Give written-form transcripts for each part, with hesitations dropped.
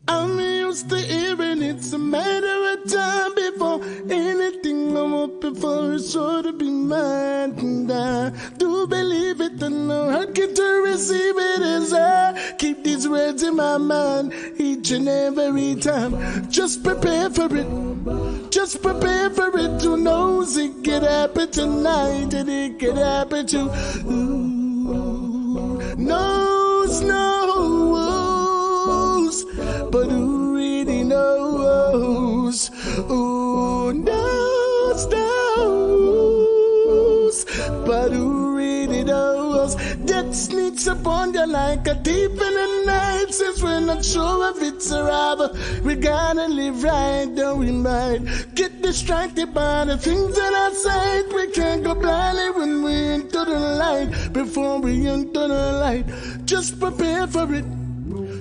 I'm used to hearing it's a matter of time before anything I'm up before is sure to be mine. And I do believe it and no hurt get to receive it as I keep these words in my mind each and every time. Just prepare for it. Just prepare for it. Who knows it could happen tonight and it could happen to knows. But who really knows? Who knows? But who really knows? Death sneaks upon you like a thief in the night. Since we're not sure if it's a robber, we gotta live right, don't we might get distracted by the things that are outside. We can't go blindly when we enter the light. Before we enter the light, just prepare for it.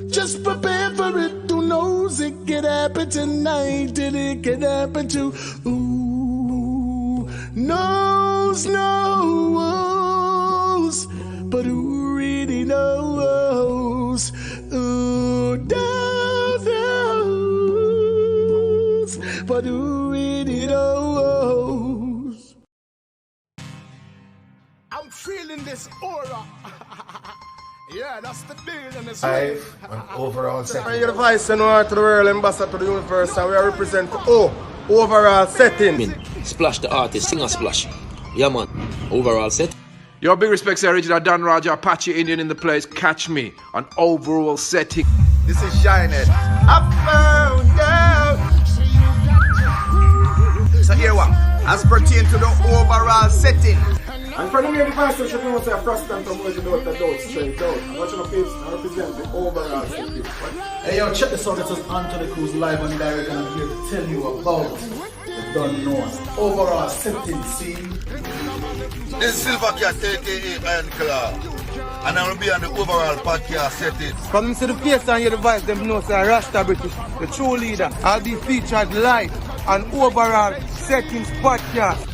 Just prepare for it. Who knows it could happen tonight and it could happen to knows. But who really knows? Who knows? But who really knows? I'm feeling this aura. Yeah, that's the deal in this life and overall setting. I the vice and to the world ambassador to the universe, and we represent overall setting. Splash the artist, sing a splash. Yeah man, overall set. Your big respects to original Don Roger, Apache Indian in the place. Catch me on overall setting. This is Shinehead. I found out. So here what? As pertain to the overall setting. And for the main pastor, you know, say a frostant from where you do the dots straight out. And watching the face, I represent the overall setting. Hey yo, check this out. This is Anthony Cruz live and direct, and I'm here to tell you about the Don Noah overall setting scene. This is Silver Cat, aka Iron Claw, and I will be on the overall podcast setting. From me see the face and hear the voice, them know say Rasta British, the true leader. I'll be featured live on overall settings podcast.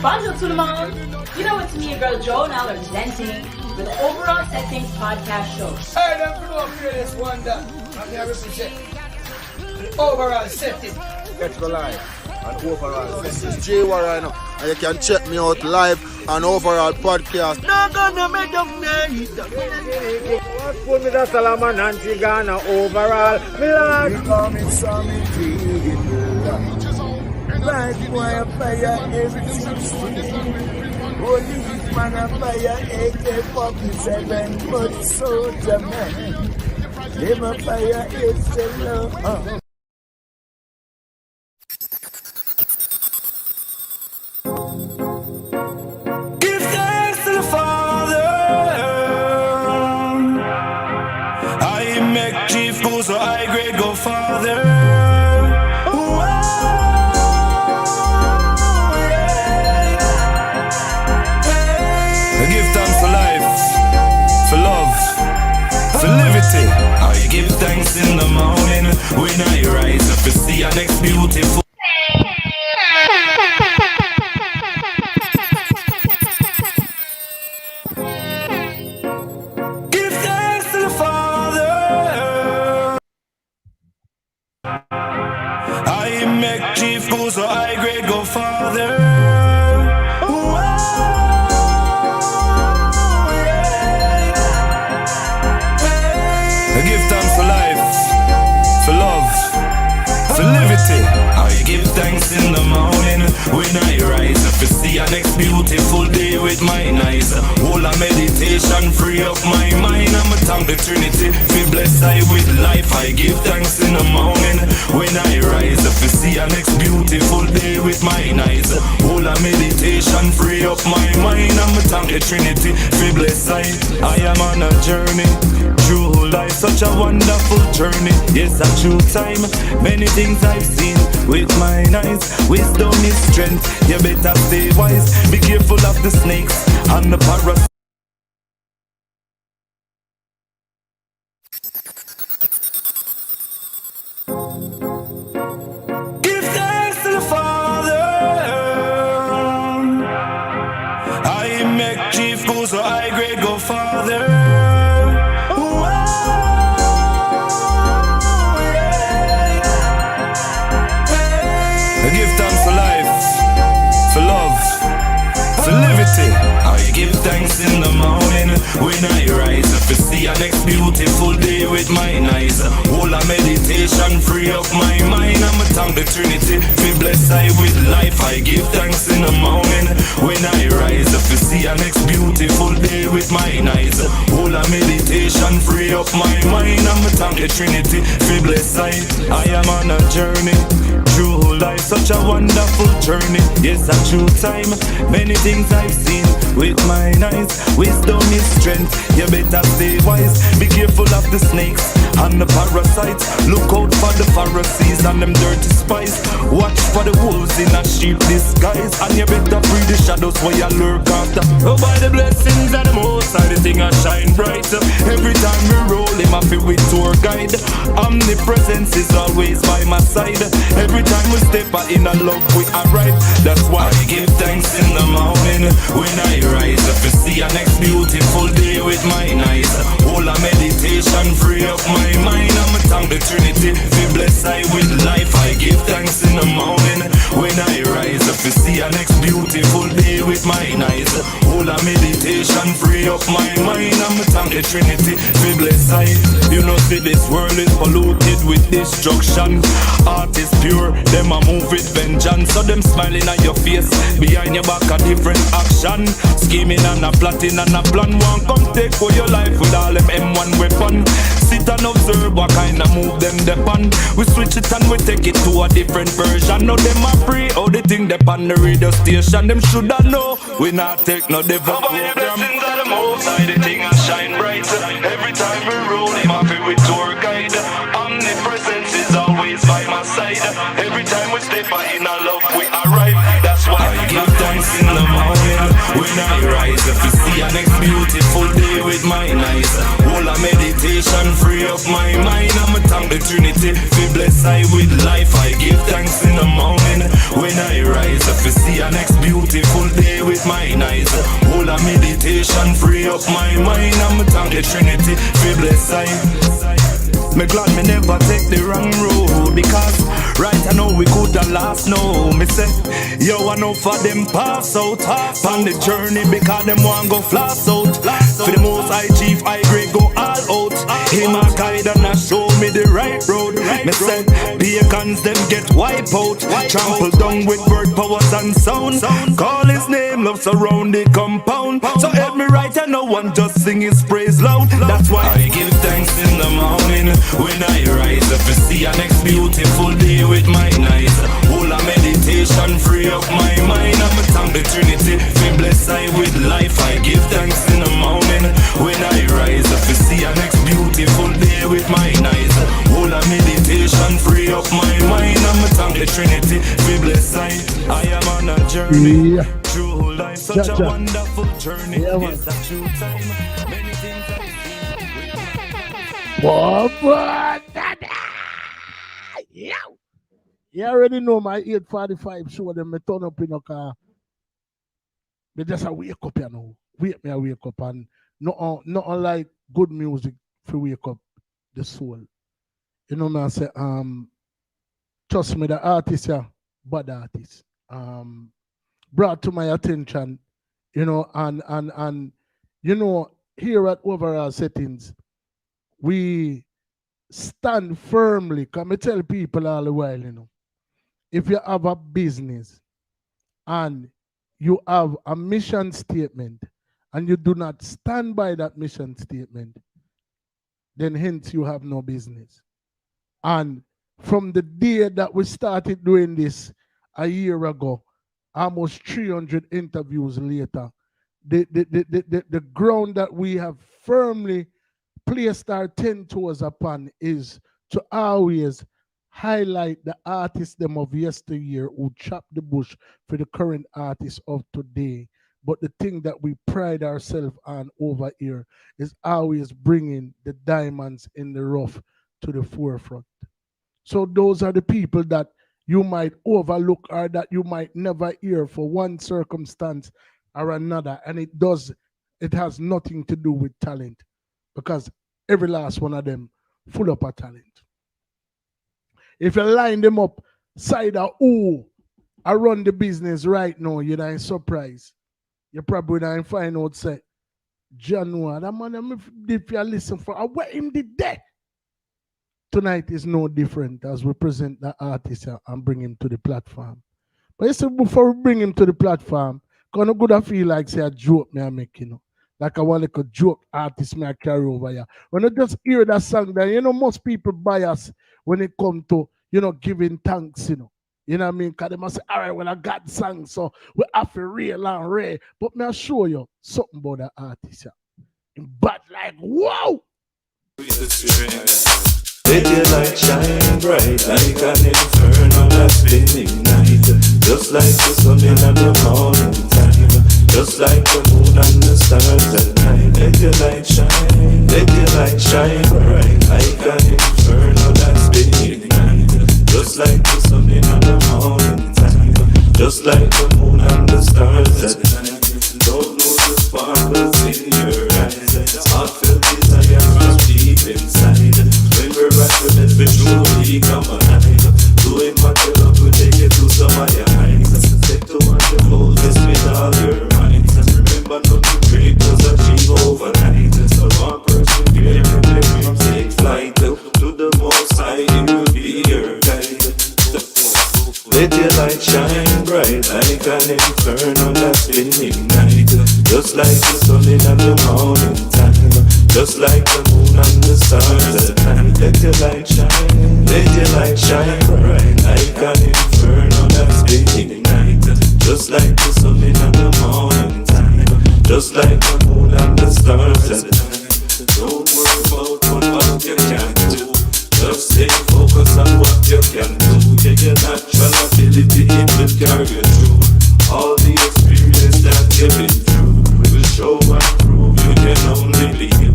Bonjour tout le monde. You know it's me, your girl Joe, now presenting with the Overall Settings Podcast Show. Hey, don't forget Fearless Wonder. I'm here represent the Overall Setting. Let's go live on overall. This is Jay Warren, and you can check me out live on overall podcast. Not gonna make them made. What's put me the Salaman and Tigana overall? Me coming some like wire fire everything. Holy man of fire, AK-47, but soldier man. Them a fire is the love. Give thanks to the Father. I make chief go so high grade go farther. I give thanks in the morning when I rise up to see our next beautiful. Give thanks to the Father. I make chief go so high grade go farther. I give thanks in the morning when I rise up to see our next beautiful day with my eyes. Whole of meditation free up my mind. I'm a thank the Trinity. Feel blessed I with life. I give thanks in the morning when I rise up to see our next beautiful day with my eyes. Whole of meditation free up my mind. I'm a thank the Trinity. Feel blessed I am on a journey. True life, such a wonderful journey. Yes, a true time. Many things I've seen with my eyes. Wisdom is strength. You better stay wise. Be careful of the snakes and the parasites. Give thanks to the Father. I make chief go so high grade go farther. trinity. I give thanks in the morning when I rise up to see a next beautiful day with my eyes. Whole a meditation, free up my mind. I'ma thank the trinity. Be blessed I with life. I give thanks in the morning when I rise up to see a next beautiful day with my eyes. Whole a meditation, free up my mind. I'ma thank the trinity. Be blessed I am on a journey through life, such a wonderful journey. Yes, a true time. Many things I've seen with my eyes. Wisdom is strength. You better stay wise. Be careful of the snakes and the parasites. Look out for the Pharisees and them dirty spies. Watch for the wolves in a sheep disguise. And you better free the shadows where you lurk after. Oh, by the blessings of the Most High, the thing I shine bright. Every time we roll him, I feel with tour guide. Omnipresence is always by my side. Every time we step out in a love, we arrive. That's why I give thanks in the morning when I rise up to see a next beautiful day with my eyes. Whole a meditation, free up my mind. I'ma thank the Trinity. Be blessed I with life. I give thanks in the morning when I rise up to see a next beautiful day with my eyes. Whole a meditation, free up my mind. I'ma thank the Trinity. Be blessed I. You know, see this world is polluted with destruction. Art is pure, them a move with vengeance. So them smiling at your face, behind your back a different action. Scheming and a plotting and a plan. One come take for your life with all them M1 weapon. Sit and observe what kind of move them depend. We switch it and we take it to a different version. Now them a free, how they think they on the radio station. Them shoulda know, we not take no devil program. Blessings of the Most High, the thing I shine bright. Every time we roll, I'm happy with tour guide. Omnipresence is always by my side. Every time we step out in our love, we arrive. That's why I give thanks in the morning when I rise up to see a next beautiful day with my eyes. Whole a meditation, free up my mind. I'ma thank the Trinity. Be blessed I with life. I give thanks in the morning when I rise up to see a next beautiful day with my eyes. Whole a meditation, free up my mind. I'ma thank the Trinity. Be blessed I. Me glad me never take the wrong road, because right I know we coulda lost. No, me say, yo, I know for them pass out on the journey, because them want go floss out. For the Most High Chief, I grade go all out. Him a guide and a show me the right road. Me say, pagans them get wiped out, trampled down with word powers and sound. Call his name, love surround the compound. So help me right and no one just sing his praise loud. That's why I give thanks in the morning when I rise up to see a next beautiful day with my eyes. Whole a meditation, free up my mind. I'ma thank the Trinity. Be blessed I with life. I give thanks in the morning when I rise up to see a next beautiful day with my eyes. Whole a meditation, free up my mind. I'ma thank the Trinity. Be blessed I am on a journey through life, such a wonderful journey. It's a true time. Many things I You already know my 8:45 show. Them me turn up in a car. Me just a wake up, you know. Wake up, and not unlike good music to wake up the soul. You know me, I say, trust me, the artist, yeah, bad artist. Brought to my attention, you know, and you know, here at Overall Settings, we stand firmly. Can I tell people all the while, you know, if you have a business and you have a mission statement and you do not stand by that mission statement, then hence you have no business. And from the day that we started doing this a year ago, almost 300 interviews later, the ground that we have firmly placed our 10 toes upon is to always highlight the artists them of yesteryear who chopped the bush for the current artists of today. But the thing that we pride ourselves on over here is always bringing the diamonds in the rough to the forefront. So those are the people that you might overlook or that you might never hear for one circumstance or another. And it has nothing to do with talent, because every last one of them full up of talent. If you line them up side of who I run the business right now, you're not surprised. you probably don't find out say, January, that man, if you listen for what him did there. Tonight is no different as we present the artist and bring him to the platform. But you see, before we bring him to the platform, kind of good I feel like say a joke me I make, you know. Like I want like a joke artist me I carry over here. When I just hear that song there, you know, most people bias when it come to, you know, giving thanks, you know. You know what I mean? Because they must say, all right, well, I got song, so we have to real and rare. But me I show you something about the artist, yeah. But like, whoa! Let your light shine bright like an inferno that's been ignited. Just like the sun in the morning time, just like the moon and the stars at night. Let your light shine bright like an inferno that's been ignited. Just like the sun in the morning time, just like the moon and the stars at night. Don't lose the sparkles in your eyes. Heartfelt desire from deep inside. When we're rapping it, we truly come alive. Doing what you love will take you to some of your heights. Take to what you hold this with all your minds. Remember nothing great was achieved overnight. So one person here and the dreams take flight. To the most high, it will be your guide. Let your light shine bright like an inferno that's been ignited. Just like the sun in the morning time, just like the moon and the stars at night. Let your light shine bright like an inferno that's been ignited. Just like the sun in the morning time, just like the moon and the stars at night. Don't worry about what you can't do. Just stay focused on what you can do. Yeah, your natural ability, it will carry you through. All the experience that you've been through will show and prove you can only leave,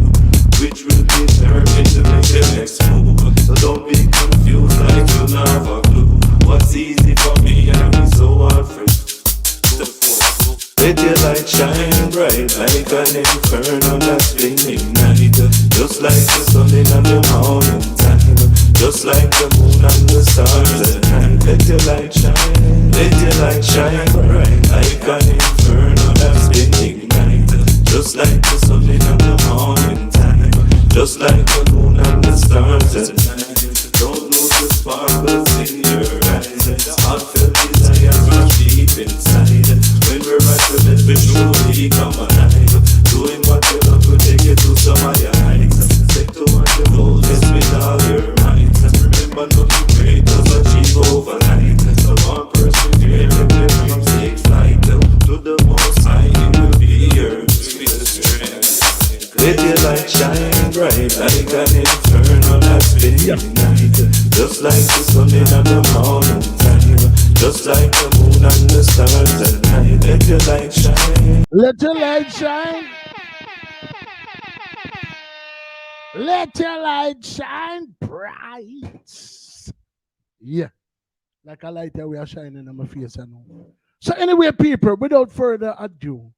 which will determine to make the next move. So don't be confused like you not have a clue. What's easy for me and be so hard for you. Let your light shine bright like an inferno that's been ignited. Just like the sun in the morning time, just like the moon and the stars at night. Let your light shine bright like an inferno that's been ignited. Just like the sun in the morning time, just like the moon and the stars at night. Don't lose the sparkles in your eyes. Heartfelt desire from deep inside. When we're rapping it, we truly come alive. Doing what you love will take you to some of your heights. Take to what you hold this with all your minds. Remember nothing great was achieved overnight. So one person here and the dreams take flight. To the most high, it will be your sweetest strength. Let your light shine bright like an inferno that's been ignited. Just like the sun in the morning time, just like the moon and the stars at night. Let your light shine. Let your light shine. Let your light shine bright. Yeah. Like a light that we are shining on my face, I know. So anyway, people, without further ado,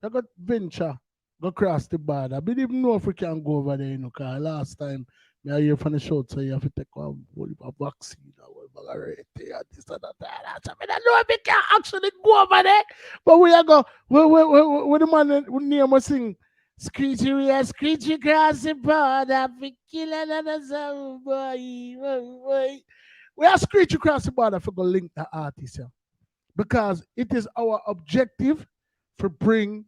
I got venture, go cross the border. I didn't even know if we can go over there, you know, because last time I hear from the show, so you have to take a vaccine or whatever, this and that. So I don't know if we can actually go over there, but we are going, when the man name was sing, Screechy, we are screechy across the border, for kill another sound, boy. We are screechy across the border for go link the artist here. Because it is our objective to bring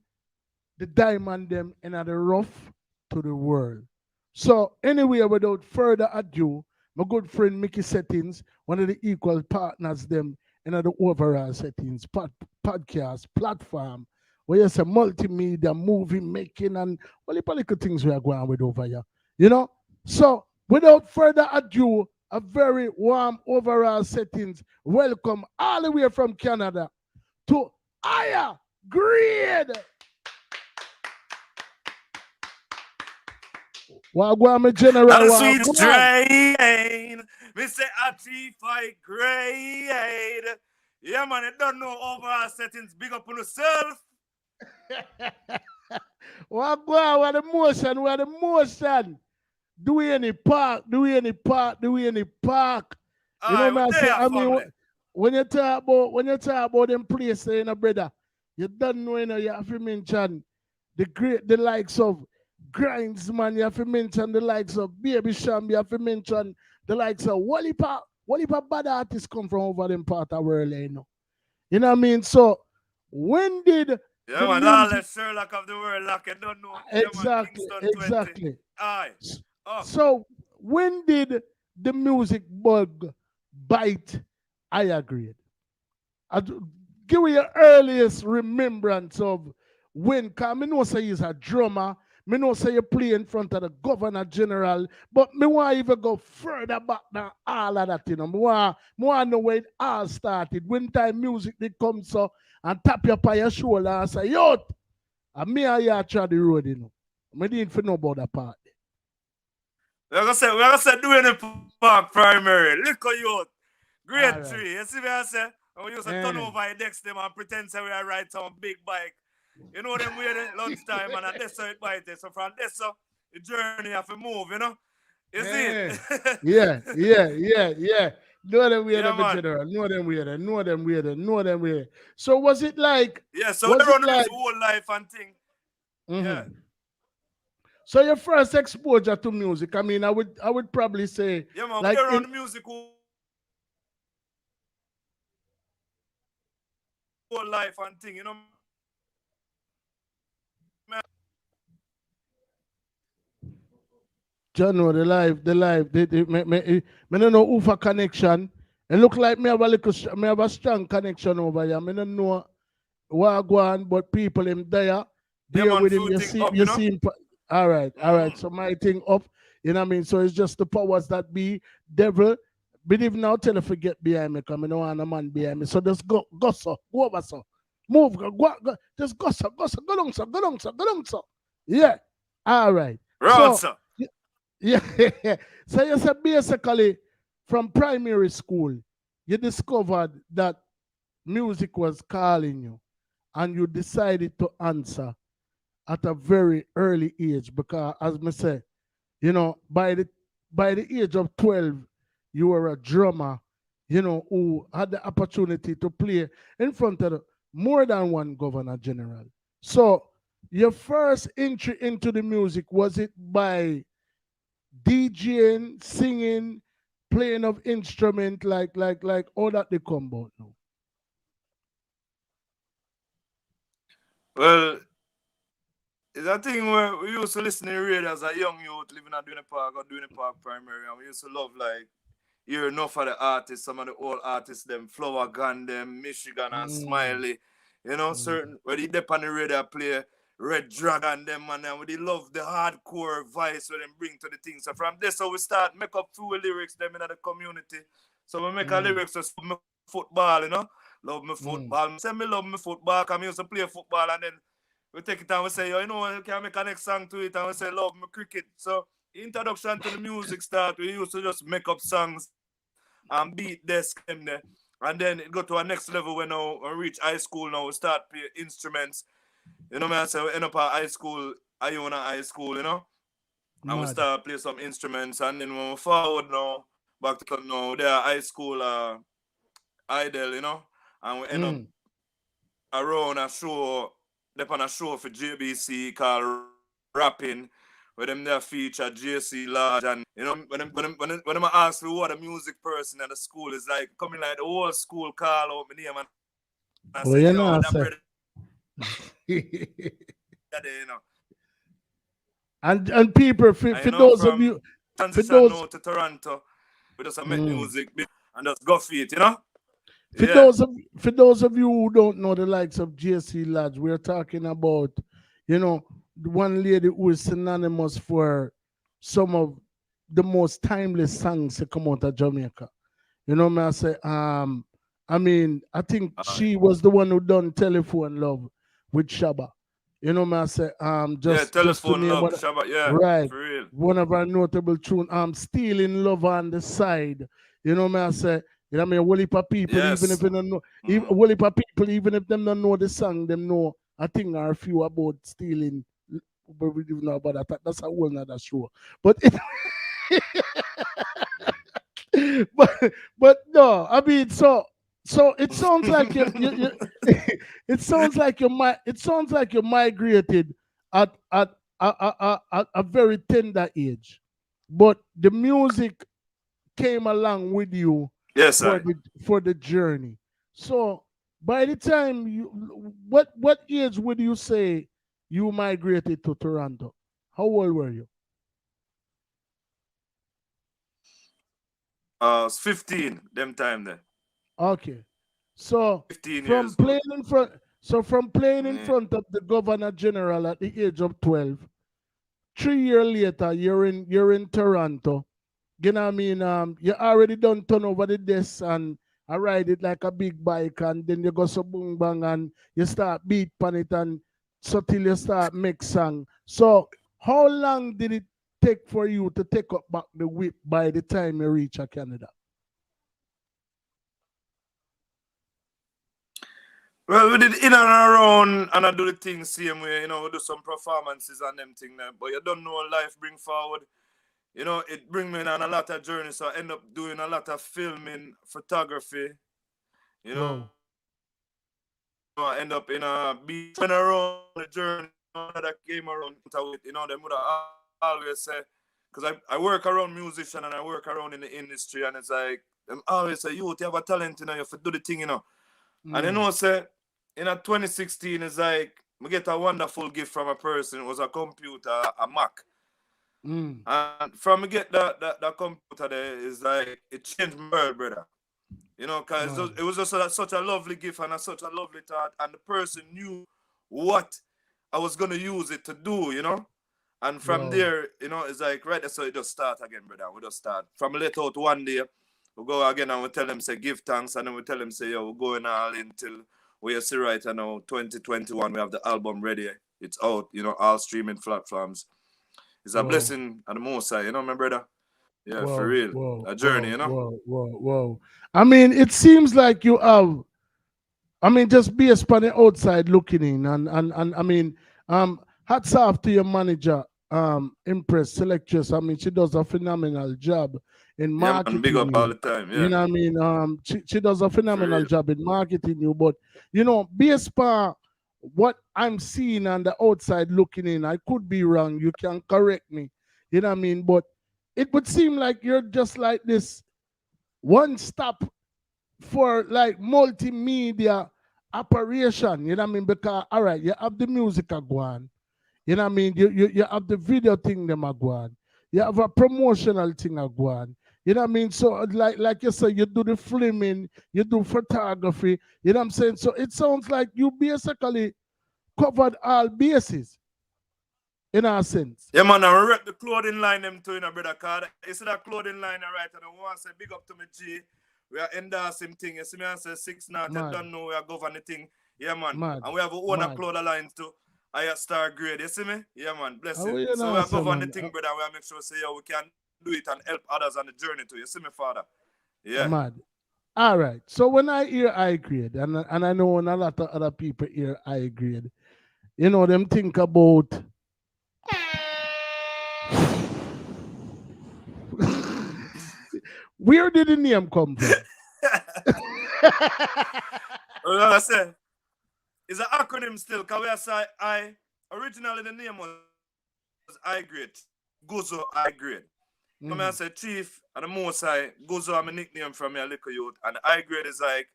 the diamond them in the rough to the world. So anyway, without further ado, my good friend Mickey Settings, one of the equal partners them in the overall settings, podcast, platform, where it's a multimedia, movie making, and all the political things we are going with over here. You know? So without further ado, a very warm overall settings. Welcome all the way from Canada to higher grade. Wagwan General. And sweet strain, Mr. Ati fight grade. Yeah, man, you don't know overall settings. Big up on yourself. Wagwan, what the motion. Do we any park? You know what I say? I mean, when you talk about them places, you know, brother, You don't know, you know, you have to mention the likes of Grinds, man. You have to mention the likes of Baby Sham. You have to mention the likes of Wallipa. Wallipa bad artists come from over them part of the world, you know. You know what I mean? So when did yeah, man, all the Sherlock of the world, like you don't know. exactly, yeah, man, exactly. Aye. Oh. So when did the music bug bite higher grade? Give me your earliest remembrance of when, because I know say he's a drummer, I know say you play in front of the Governor General, but me want even go further back than all of that, you know. I want to know where it all started. When time music did come so and tap you on your shoulder and say, yo, and me and you try the road, you know. I didn't know about that part. We're gonna say doing the park primary. Look at you. Grade 3. You see what I say? And we used to turn over the decks them and pretend say we are right on big bike. You know them way at lunchtime and that's how it bite it. So from this the journey have to move, you know? You see it? yeah. Know them way general. Know them way. So was it like so we run like, whole life and thing. Mm-hmm. Yeah. So your first exposure to music, I mean, I would probably say, yeah, man, like we run music whole life and thing, you know. John, no, the live, me don't know who for connection. It look like me have a strong connection over here. Me don't know what go on, but people him there with him. You see him. All right. So my thing up, you know what I mean? So it's just the powers that be, devil. Believe now, tell you forget behind me, because I don't want a man behind me. So just go so, go over so. Move, go, just go so, go long so. Yeah. All right. So, yeah. So you said basically from primary school, you discovered that music was calling you and you decided to answer at a very early age, because as I say, you know, by the age of 12, you were a drummer, you know, who had the opportunity to play in front of more than one Governor General. So your first entry into the music, was it by DJing, singing, playing of instrument, like all that they come about now? Well, it's a thing where we used to listen to radio as a young youth living at Duane Park or Duane Park Primary, and we used to love like hear enough of the artists, some of the old artists, them Flower Gun, them Michigan and Smiley, you know, certain where they dip on the radio play Red Dragon, them and then we love the hardcore voice where them bring to the thing. So from this, so we start make up few lyrics them in the community. So we make our lyrics just for football, you know, love me football. Say me love me football, because I used to play football, and then we take it and we say, you know, you can make a next song to it, and we say love me cricket. So introduction to the music start, we used to just make up songs and beat desk them there. And then it go to our next level when we reach high school now, we start playing instruments. You know what I say? We end up at high school, Iona High School, you know? And we start playing some instruments. And then when we forward now, back to now, they are high school idol, you know? And we end up around a show, on a show for JBC called Rapping, where them there feature JC Lodge. And, you know, when them ask me what a music person at the school is like, coming like the whole school call out my name. And I say, you know, you know. And people, for those of you, for those to Toronto, we just make music and just go for it, you know. For those of you who don't know the likes of JC Lodge, we're talking about, you know, one lady who is synonymous for some of the most timeless songs that come out of Jamaica. You know, I say, I mean, I think she was the one who done Telephone Love with Shabba. You know, I say, Telephone Love, Shabba, yeah, right. For real. One of our notable tunes, Stealing Love on the Side. You know, I say, you know, I mean, a whole heap of people, even if they don't know, a whole heap of people, even if them don't know the song, them know a thing or a few about stealing. But we don't know about that. That's a whole nother show. But but no, I mean, so So it sounds like it sounds like you migrated at a very tender age, but the music came along with you Yes, for sir. the journey. So by the time what age would you say you migrated to Toronto? How old were you? It's 15 them time there. Okay. So 15 from years playing old. in front from playing in Yeah. front of the Governor General at the age of 12, 3 years later you're in Toronto. You know what I mean? You already done turn over the desk and I ride it like a big bike, and then you go so boom bang and you start beat on it, and so till you start make song. So how long did it take for you to take up back the whip by the time you reach Canada? Well, we did in and around, and I do the things same way. We do some performances and them thing there. But you don't know life bring forward. It bring me on a lot of journeys. So I end up doing a lot of filming, photography. Wow. I end up in a beach around the journey that came around. Them would always say, because I work around musician and I work around in the industry, and it's like them always say, you have a talent, you have to do the thing, And say in 2016 it's like we get a wonderful gift from a person. It was a computer, a Mac. And from me get that computer there is like it changed my world, brother. Because it was just such a lovely gift and such a lovely thought, and the person knew what I was gonna use it to do, And from there, it's like right there, so it just start again, brother. We just start. From let out one day, we go again and we tell them say give thanks, and then we tell them say yo, we're going all until we see right now 2021 we have the album ready. It's out, all streaming platforms. It's a blessing and the most side, my brother. Yeah, for real. A journey, Whoa. I mean, it seems like you have, just be a the outside looking in, and I mean, hats off to your manager, Impress Selectress. I mean, she does a phenomenal job in marketing. And big up all the time. Yeah. You know what I mean? She does a phenomenal job in marketing you, but based on what I'm seeing on the outside looking in, I could be wrong. You can correct me. You know what I mean? But it would seem like you're just like this one stop for like multimedia operation. You know what I mean? Because all right, you have the music go on. You know what I mean? You have the video thing them go on. You have a promotional thing go on. You know what I mean? So like you said, you do the filming, you do photography. You know what I'm saying? So it sounds like you basically covered all bases. In a sense. Yeah, man, I rep the clothing line them too, brother. Cause you see that clothing line, right? And I want to say big up to me, G. We are endorsing thing. You see me, I say 6 now. You don't know we are governing thing. Yeah, man. And we have our own clothing lines too. I star grade. You see me? Yeah, man. Bless you. So we are governing the thing, brother. We are make sure say, we can do it and help others on the journey too. You see me, father? Yeah. Mad. All right. So when I hear high grade, and I know when a lot of other people hear high grade, them think about where did the name come from? Well, I say, it's an acronym still, because we say I, originally the name was high grade, Gozo high grade. I say chief, and the most high, Gozo is my nickname from my little youth, and high grade is like,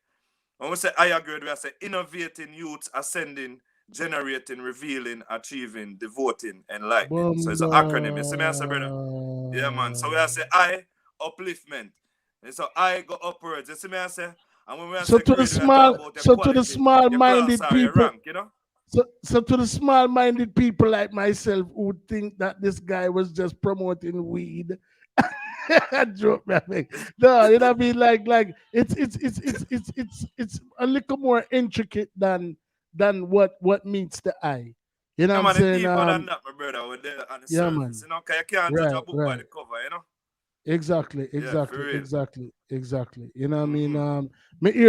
when we say higher grade, we say innovating youths, ascending, generating, revealing, achieving, devoting, enlightening. So it's an acronym. You see me, I say, brother? Yeah, man. So we say I, upliftment. And so I go upwards. You see me, I say? And when we so say to grade, the small-minded people, rank, so to the small-minded people like myself who think that this guy was just promoting weed. Joke, man. No, you know what I mean? Like it's a little more intricate than what meets the eye. You know what I'm saying? Deeper than that, my brother, with the on the surface, you can't judge a book by the cover, Exactly. Yeah, You know what I mean?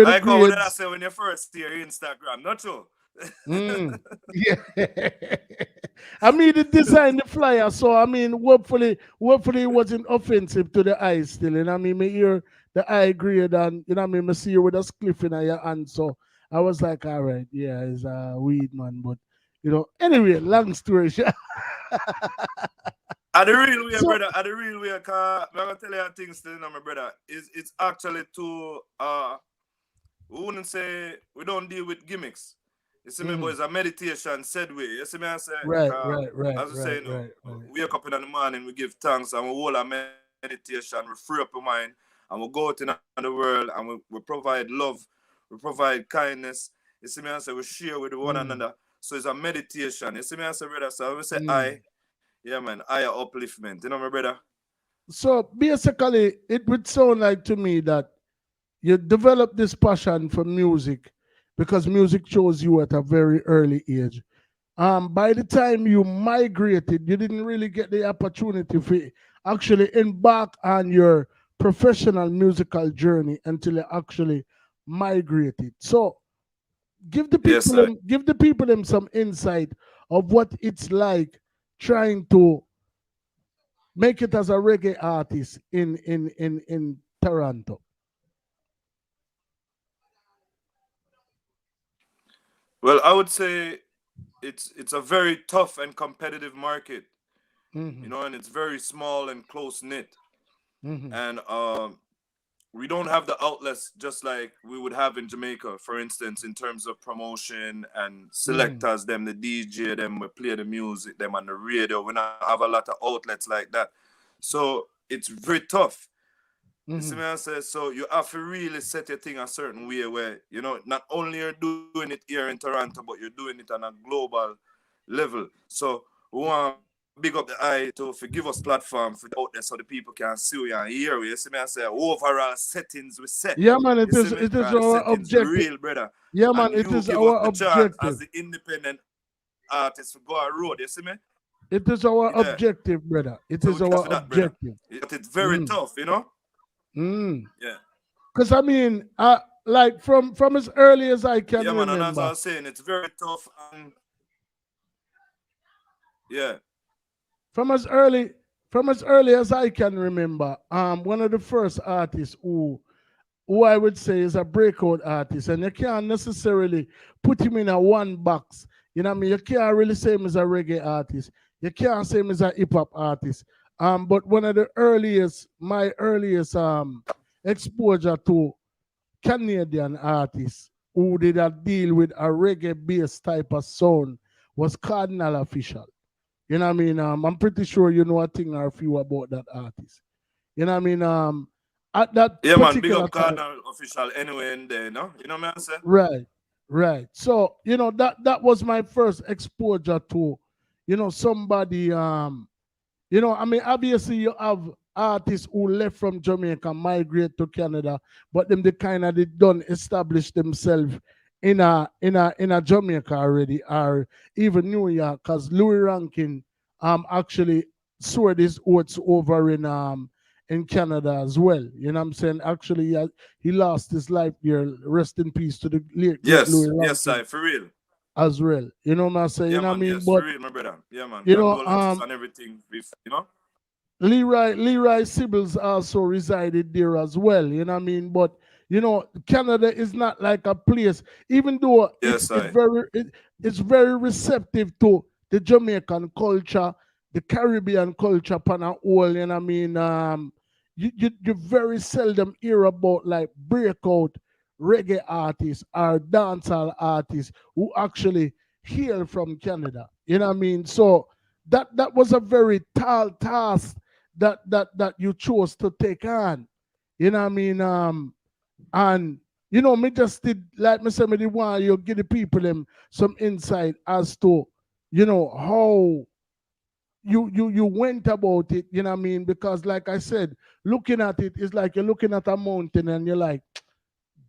Like how did I say when you first see your Instagram, not true? Yeah. I mean, the design, the flyer. So I mean, hopefully, it wasn't offensive to the eyes still. And I mean, me hear the high grade, and you know what I mean, I see you with a spliff in your hand. So I was like, all right, yeah, it's a weed man. But you know, anyway, long story short. At the real way, So- brother, at the real way, cause I'm gonna tell you a thing still, you know, my brother. It's actually too we wouldn't say we don't deal with gimmicks. You see me, but it's a meditation said way. You see me, I say, Right, as we right, say, you know, right. we wake up in the morning, we give thanks, and we hold our meditation, we free up our mind, and we go out in the world, and we provide love, we provide kindness. You see me, I say, we share with one another. So it's a meditation. You see me, I say, brother, so we say, yeah, man, higher upliftment. You know, my brother? So basically, it would sound like to me that you developed this passion for music because music chose you at a very early age. By the time you migrated, you didn't really get the opportunity to actually embark on your professional musical journey until you actually migrated. So give the Yes, people sir. give the people them some insight of what it's like trying to make it as a reggae artist in Toronto. Well, I would say it's a very tough and competitive market, you know, and it's very small and close knit. And we don't have the outlets just like we would have in Jamaica, for instance, in terms of promotion and selectors, them, the DJ, them, we play the music, them on the radio. We don't have a lot of outlets like that. So it's very tough. You see me, I say, so you have to really set your thing a certain way where, you know, not only you're doing it here in Toronto, but you're doing it on a global level. So we want to big up the eye to give us platform for out there so the people can see you and hear you. You see me, I say, overall settings we set. Yeah, man, it You is see me? it is Because the our settings objective. real, brother. Yeah, man, And it you is give our us the chance objective. as the independent artist to go a road, you see me? It is our Yeah. objective, brother. It So is we our for that, brother. objective. But it's very tough, you know? Yeah. Because I mean, like from as early as I can Yeah, man, and as I remember, was saying, it's very tough. And yeah, from as early as I can remember, one of the first artists who I would say is a breakout artist, and you can't necessarily put him in a one box. You know what I mean? You can't really say him as a reggae artist. You can't say him as a hip hop artist. But one of the my earliest exposure to Canadian artists who did a deal with a reggae based type of sound was Cardinal Official. You know what I mean? I'm pretty sure you know a thing or a few about that artist. You know what I mean? At that yeah, man, big particular up time, Cardinal Official anyway in there, no? You know what I'm saying? right. So you know that was my first exposure to, you know, somebody. You know, I mean, obviously you have artists who left from Jamaica, migrate to Canada, but them they kind of they done establish themselves in a Jamaica already, or even New York, because Louis Rankin actually soared his oats over in Canada as well. You know what I'm saying? Actually, he lost his life there. Rest in peace to the late great Yes, Louis Rankin yes, I for real. as well. You know what I'm saying? Yeah, You know what I man, mean? yes, But for real, my brother. Yeah, man. you know, Condolences and everything, you know? Leroy Sibbles also resided there as well. You know what I mean? But you know, Canada is not like a place, even though Yes, it's very receptive to the Jamaican culture, the Caribbean culture upon a whole. You know what I mean? You very seldom hear about like breakout reggae artists or dancehall artists who actually hail from Canada. You know what I mean? So that was a very tall task that you chose to take on. You know what I mean? And you know, me just did like me say me did want you give the people them some insight as to, you know, how you went about it, you know what I mean? Because like I said, looking at it is like you're looking at a mountain and you're like,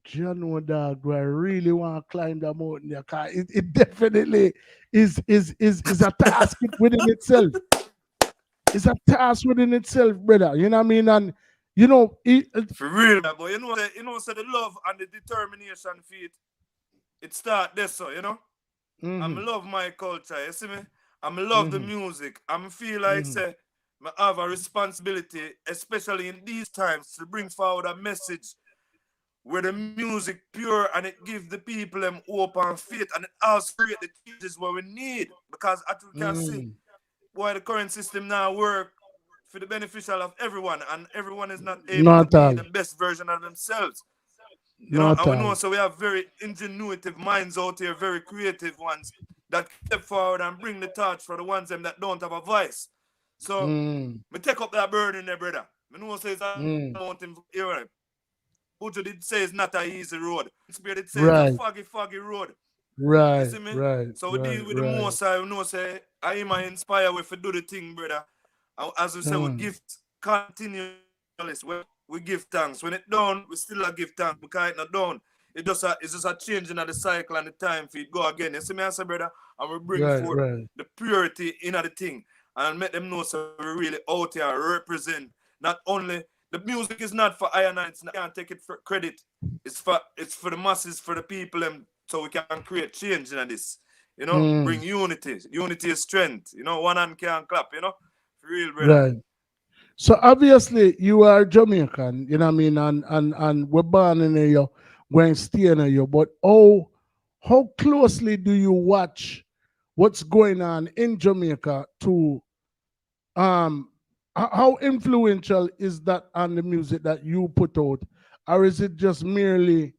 John, dog, do I really want to climb the mountain there? 'Cause it definitely is a task within itself. It's a task within itself, brother. You know what I mean? And you know, for real, but you know, so the love and the determination for it start there, so you know. I love my culture, you see me? I love the music. I feel like say I have a responsibility, especially in these times, to bring forward a message where the music pure and it gives the people them hope and faith and it also create the changes what we need. Because as we can see, why the current system now work for the beneficial of everyone, and everyone is not able Not to all. be the best version of themselves. You know, Not and we know all. so we have very ingenuitive minds out here, very creative ones that step forward and bring the torch for the ones them that don't have a voice. So me take up that burden there, brother. Me know say it's a mountain here. Buju did say it's not an easy road. Spirit did say Right. it's a foggy road. Right. You see me? Right. So we deal with the most I know say I am inspire we to do the thing, brother. And as we say, we give continuously. We give thanks. When it done, we still a give thanks because it's not done. It's just a change in the cycle and the time for it go again. You see me, I say, brother, and we bring forth the purity in the thing and make them know so we really out here represent. Not only the music is not for I and I can't take it for credit. It's for the masses, for the people, so we can create change in this. You know, bring unity. Unity is strength. You know, one hand can't clap. You know, for real, brother. Right. So obviously you are Jamaican, you know what I mean, and we're born in here, going to stay in here. But how closely do you watch what's going on in Jamaica to how influential is that on the music that you put out? Or is it just merely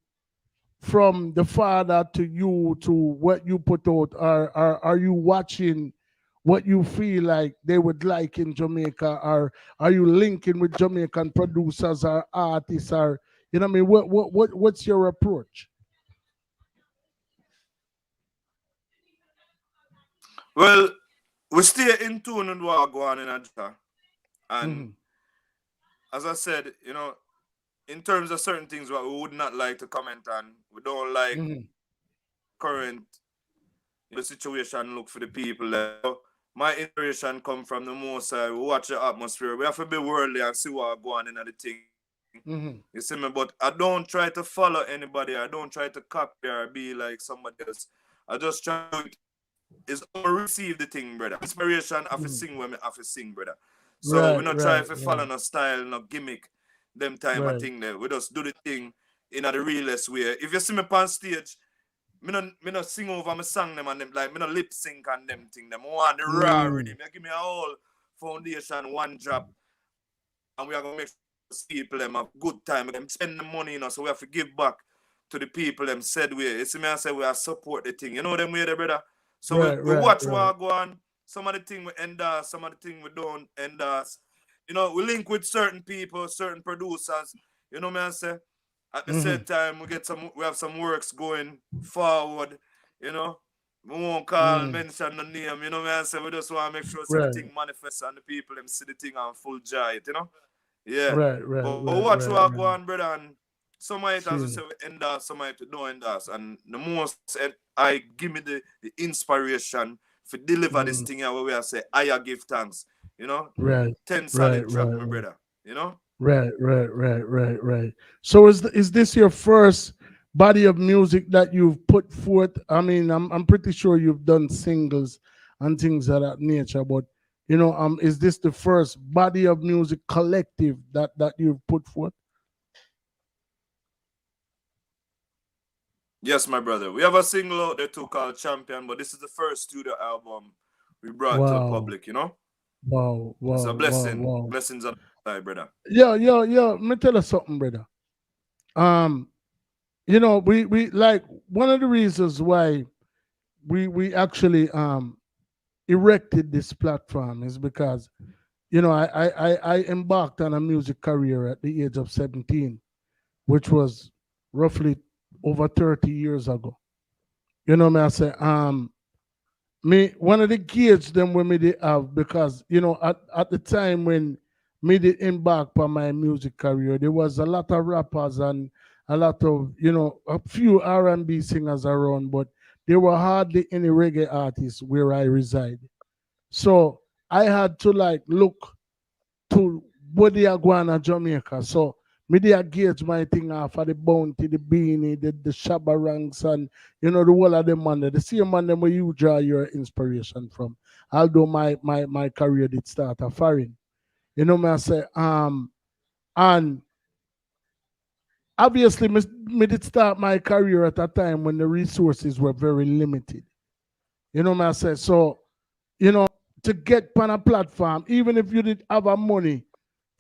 from the father to you to what you put out? Or are you watching what you feel like they would like in Jamaica, or are you linking with Jamaican producers or artists, or you know what I mean? What's your approach? Well, we stay in tune with what go on in Atlanta. And as I said, you know, in terms of certain things what we would not like to comment on, we don't like current situation look for the people. My inspiration come from the most we watch the atmosphere. We have to be worldly and see what go on in the thing. You see me? But I don't try to follow anybody. I don't try to copy or be like somebody else. I just try to receive the thing, brother. Inspiration I have to sing when I have to sing, brother. So we're not trying to follow no style, no gimmick, them time of thing there. We just do the thing in the realest way. If you see me on stage, me not sing over my song them and them like me not lip sync on them thing. Them want the raw rhythm. You give me a whole foundation, one drop, and we are gonna make sure people them have good time. Them spend the money, you know, so we have to give back to the people them said we. You see me, I say we are support the thing. You know them way there, brother. So we watch what go on. Some of the thing we endorse, some of the thing we don't endorse. You know, we link with certain people, certain producers. You know me, I say. At the same time, we have some works going forward, you know. We won't mention the name, you know what I say. We just want to make sure the thing manifests and the people them see the thing and full joy, you know. Yeah. But watch what go on, brother. And some of it, as I say, we endorse, some of it we don't endorse. And the most I give me the inspiration to deliver this thing here where we say, I give thanks, you know. 10 solid drop, my brother, you know. Right. So is this your first body of music that you've put forth? I mean, I'm pretty sure you've done singles and things of that nature, but you know, is this the first body of music collective that you've put forth? Yes, my brother. We have a single out there too called Champion, but this is the first studio album we brought to the public, you know? Wow. It's a blessing. Wow. Blessings on the brother. Yeah. Let me tell you something, brother. You know, we like one of the reasons why we actually erected this platform is because, you know, I embarked on a music career at the age of 17, which was roughly over 30 years ago. You know me, I say, me one of the kids them when me did have, because you know at the time when me did embark on my music career, there was a lot of rappers and a lot of, you know, a few R&B singers around, but there were hardly any reggae artists where I reside. So I had to like look to Body Aguana, Jamaica. So me dey gauge my thing off of the Bounty, the Beanie, the Shabba Ranks, and you know the whole of them man, the same man them where you draw your inspiration from. Although my career did start a foreign. You know me I say, and obviously me did start my career at a time when the resources were very limited. You know me I say, so, you know, to get on a platform, even if you did have a money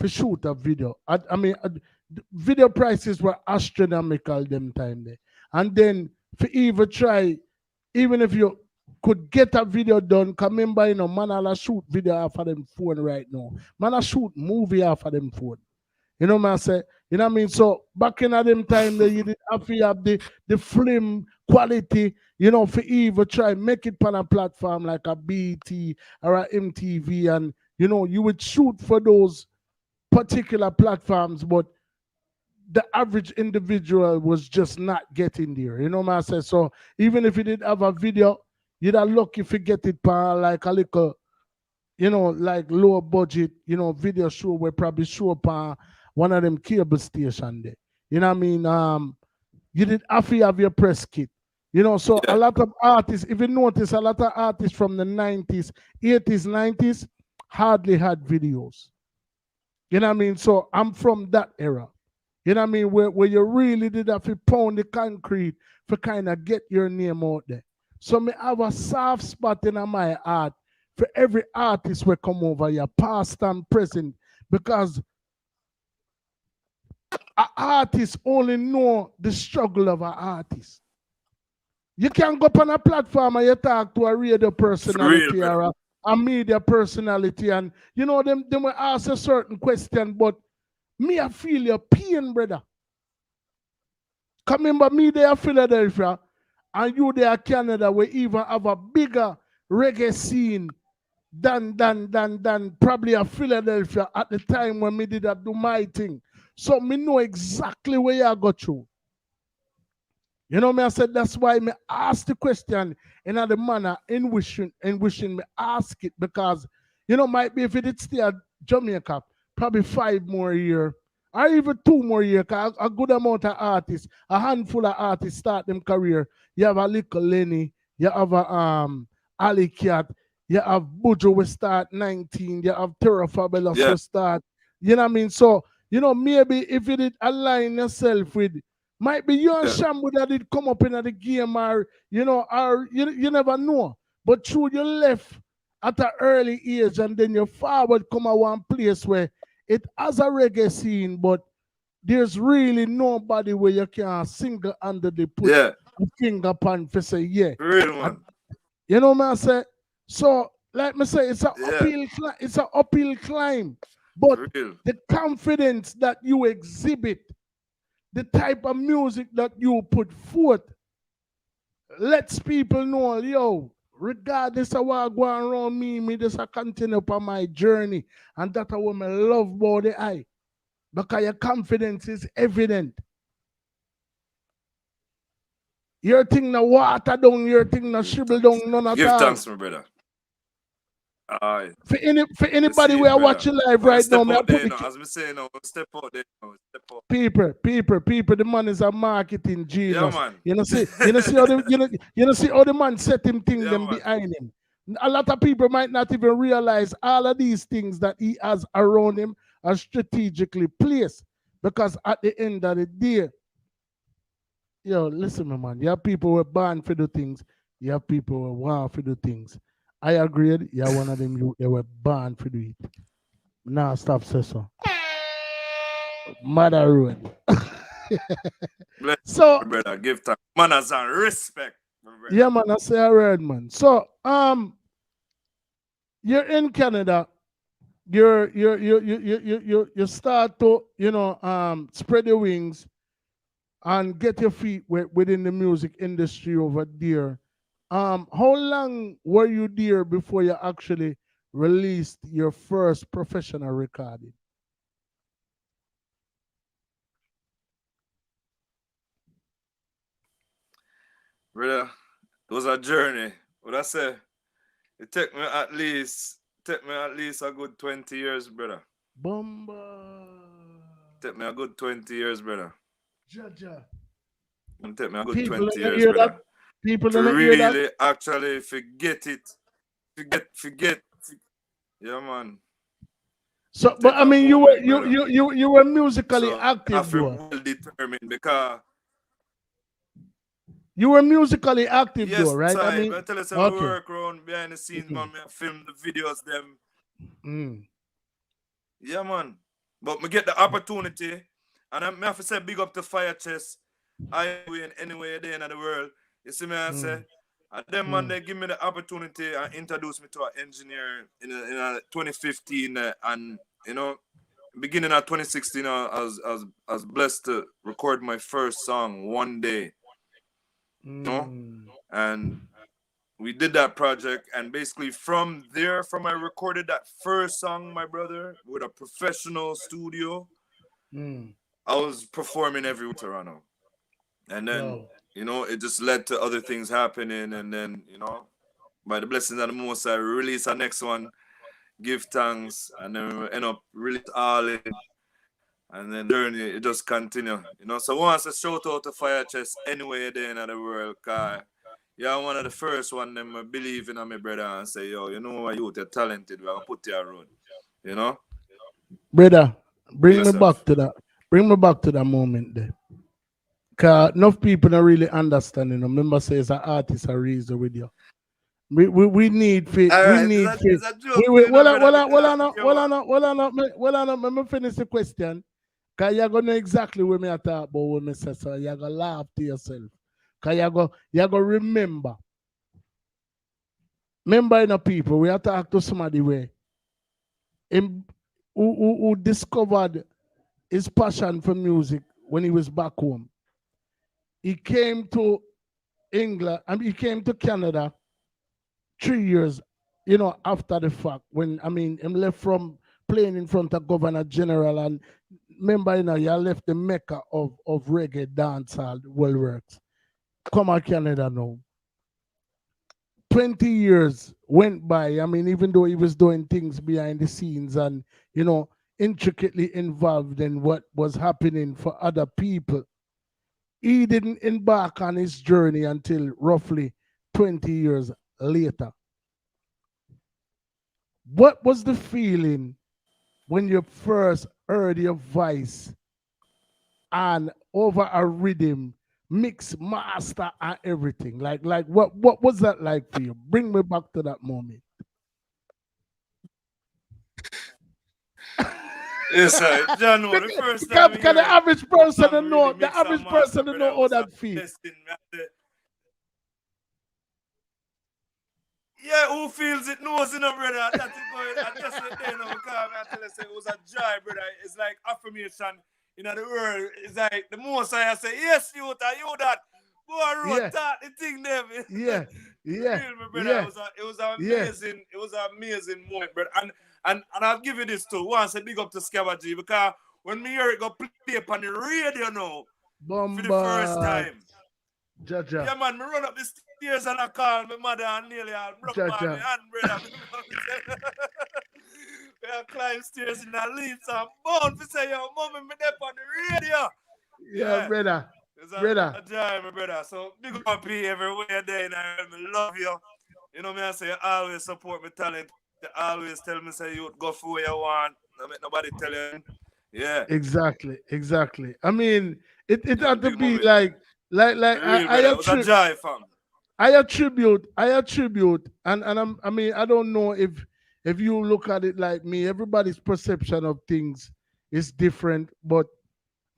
to shoot a video, I mean, video prices were astronomical them time there. And then for even try, even if you could get a video done, come remember, you know, man, I'll shoot video off of them phone right now. Man, I shoot movie off of them phone. You know what I say? You know what I mean? So back in them time, you did have to have the film quality, you know, for even try make it on a platform like a BT or a MTV, and you know, you would shoot for those particular platforms, but the average individual was just not getting there. You know what I say? So even if you did have a video, you'd have lucky if you get it on like a little, you know, like lower budget, you know, video show where probably show up on one of them cable station there. You know what I mean? You did have to have your press kit. You know, so a lot of artists, if you notice, a lot of artists from the 90s, 80s, 90s hardly had videos. You know what I mean? So I'm from that era. You know what I mean? Where you really did have to pound the concrete for kind of get your name out there. So me have a soft spot in my heart for every artist will come over here, past and present, because an artist only know the struggle of an artist. You can go up on a platform and you talk to a radio personality or a media personality, and you know them will ask a certain question, but me I feel your pain, brother. Come remember me there Philadelphia and you there Canada, we even have a bigger reggae scene than probably a Philadelphia at the time when me did that do my thing. So me know exactly where you got through. You know me, I said that's why me ask the question in the manner in wishing me ask it, because you know might be if it did stay at Jamaica, probably 5 more years or even 2 more years, because a good amount of artists, a handful of artists start them career. You have a little Lenny, you have a Ali Cat, you have Bujo will start 19, you have Terra Fabulous will start. You know what I mean? So, you know, maybe if you did align yourself with, might be you and Shambu that did come up in the game, or you know, or you never know. But through you left at an early age and then you forward come at one place where it has a reggae scene, but there's really nobody where you can single-handedly put a finger upon for say, Real one. You know what I say? So, like me say, it's an uphill climb. But the confidence that you exhibit, the type of music that you put forth, lets people know, yo, regardless of what going around me just continue upon my journey. And that's what I love about the eye. Because your confidence is evident. Your thing no water down, your thing no shrivel down, none at all. Give thanks, my brother. For anybody who are watching live right now, as we say now, step out there now. Step out. People, the man is a marketing genius. Yeah, man. You know see how the man set him thing them behind him. A lot of people might not even realize all of these things that he has around him are strategically placed. Because at the end of the day, yo, listen, my man, you have people who are born for the things, you have people who are want for the things. I agree, you're one of them, they were born for do it. Now stop saying so. Mother ruin. So, brother, give thanks. Manners and respect. Yeah, man, I say I read, man. So, you're in Canada. You start to, you know, spread your wings and get your feet wet within the music industry over there. How long were you there before you actually released your first professional recording? Brother, it was a journey. What I say, it took me at least a good 20 years, brother. Bomba. Take me a good 20 years, brother. Jaja. It take me a good 20 years, brother. That? People to don't really hear that? actually forget it. Forget. Yeah, man. So, but I mean, you were brother. you were musically So I active, feel though. well determined because You were musically active, though, yes, right? I I mean, tell us I okay. work around behind the scenes, man. I film the videos, them. Mm. Yeah, man. But me get the opportunity, and I have to say big up to Fire Chest. I win anywhere there in the world. You see me, I say. And them man, they give me the opportunity and introduce me to an engineer in 2015, and you know, beginning of 2016, I was blessed to record my first song one day. You know, and we did that project, and basically from I recorded that first song, my brother, with a professional studio. I was performing everywhere in Toronto, and then you know it just led to other things happening, and then you know by the blessings of the Most I release our next one, Give Thanks, and then we end up release all in, and then journey it just continue, you know. So once a shout out to Fire Chest anywhere there in the world, cause you're one of the first one them believe in my brother and say, yo, you know what, you're talented, we're gonna put you around, you know. Brother, bring Yes, me sir. back to that. Bring me back to that moment there. Cause enough people don't really understand. You know, remember say it's an artist a reason with you. We need fit. All We right, need fit. it's a joke. Let me finish the question. Cause you're gonna know exactly where me I talk about when me say so. You're gonna laugh to yourself. Cause you're gonna remember. Remember, you know, people, we have to talk to somebody who discovered his passion for music when he was back home. He came to England, and he came to Canada 3 years, you know, after the fact. When, I mean, he left from playing in front of Governor General, and remember, you know, you left the mecca of reggae dancehall, well works. Come to Canada now. 20 years went by. I mean, even though he was doing things behind the scenes and, you know, intricately involved in what was happening for other people, he didn't embark on his journey until roughly 20 years later. What was the feeling when you first heard your voice and over a rhythm, mix, master, and everything? Like what was that like for you? Bring me back to that moment. Yes, sir. John, the first time Can the average person know? The average person know how that feels. Yeah, who feels it knows, you know, brother. That's going. I just said, you know, because I tell you, it was a joy, brother. It's like affirmation in the world. It's like the most I say, yes, you that. Boy, wrote that the thing, them. Yeah. Real, my brother. It was amazing. It was an amazing moment, brother. And I'll give you this too. Once I big up to Scabba G, because when me hear it go play upon the radio now for the first time. Jaja. Yeah, man, me run up the stairs and I call my mother and nearly I broke my hand, brother. I climb stairs in the leads and bound to say, yo, mommy, me there on the radio. Yeah, brother. It's a joy, my brother. So big up P everywhere there, and I love you. You know me, I say, you always support my talent. You always tell me, say, you go for where you want. Don't make nobody tell you. Yeah. Exactly. I mean, it had to be moment. like I attribute, and I mean, I don't know if you look at it like me, everybody's perception of things is different, but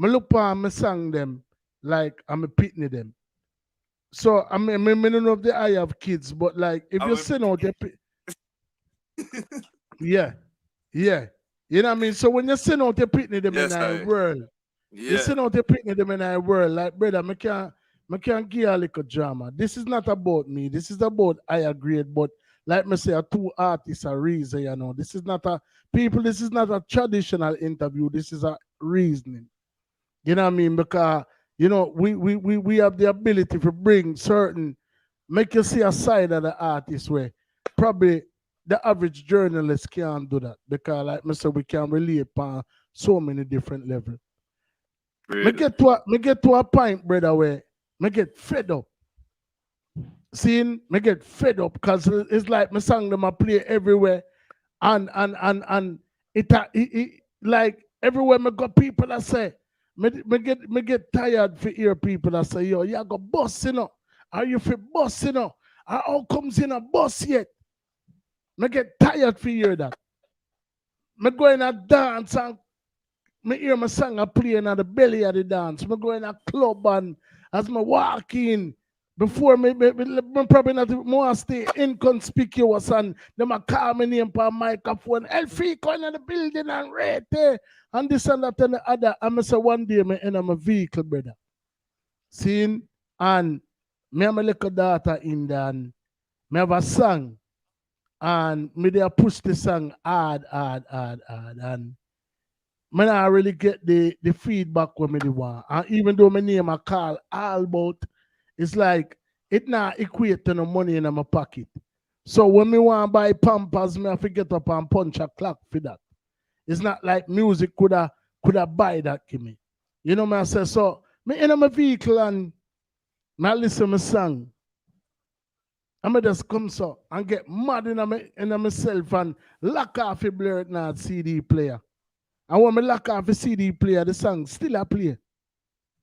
me look at me sang them like I'm a pitney them. So I mean, I don't know if I have kids, but like if you send out the yeah. You know what I mean? So when you send out the pitney them in our world, you send out the pitney them in our world, like brother, I can't give a little drama. This is not about me. This is about I agree, but like me say, two artists are reason, you know. This is not a traditional interview. This is a reasoning. You know what I mean? Because you know, we have the ability to bring certain, make you see a side of the artist where probably the average journalist can't do that. Because like I said, we can relate on so many different levels. Me get to a point, brother, where me get fed up. Seeing me get fed up because it's like my song them I play everywhere and Like everywhere me go, people that say, me get tired for hear people that say, yo, you go bust, you know. Are you for bust, you know? How comes in a bus yet? Me get tired for hear that. Me go in a dance and me hear my song I play in the belly of the dance. Me go in a club and as me walk in, before me probably not more stay inconspicuous and them a call me name per microphone. Elfico in the building and right there. And this and that and the other. And I say one day me in my vehicle, brother. Seeing and me and my little daughter in there and me have a song. And me there push the song hard. And me not really get the feedback when me the want. And even though my name I call all about, it's like it not equate to no money in my pocket. So when me want to buy Pampers, me have to get up and punch a clock for that. It's not like music coulda buy that to me. You know me I say, so me in my vehicle and me listen to my song. I'm just come so and get mad in myself and lock off the Blur It Not CD player. And when I lock off the CD player, the song still a play.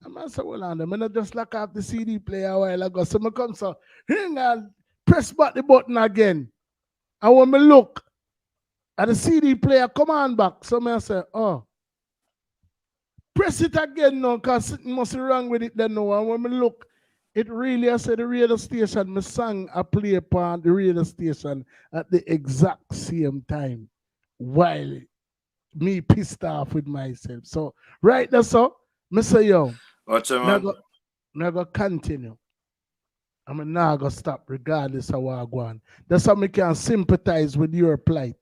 I say, well, I'm not just lock off the CD player a while ago. So I come so, ring and press back the button again. And when I look at the CD player, come on back. So I say, oh, press it again now, because something must be wrong with it then now. And when I look, it really, I said, the radio station, my song I play upon the radio station at the exact same time while me pissed off with myself. So, right there, so, I say, yo, watch it, man. I'm going to continue. I'm not going to stop regardless of what I go on. That's how I can sympathize with your plight.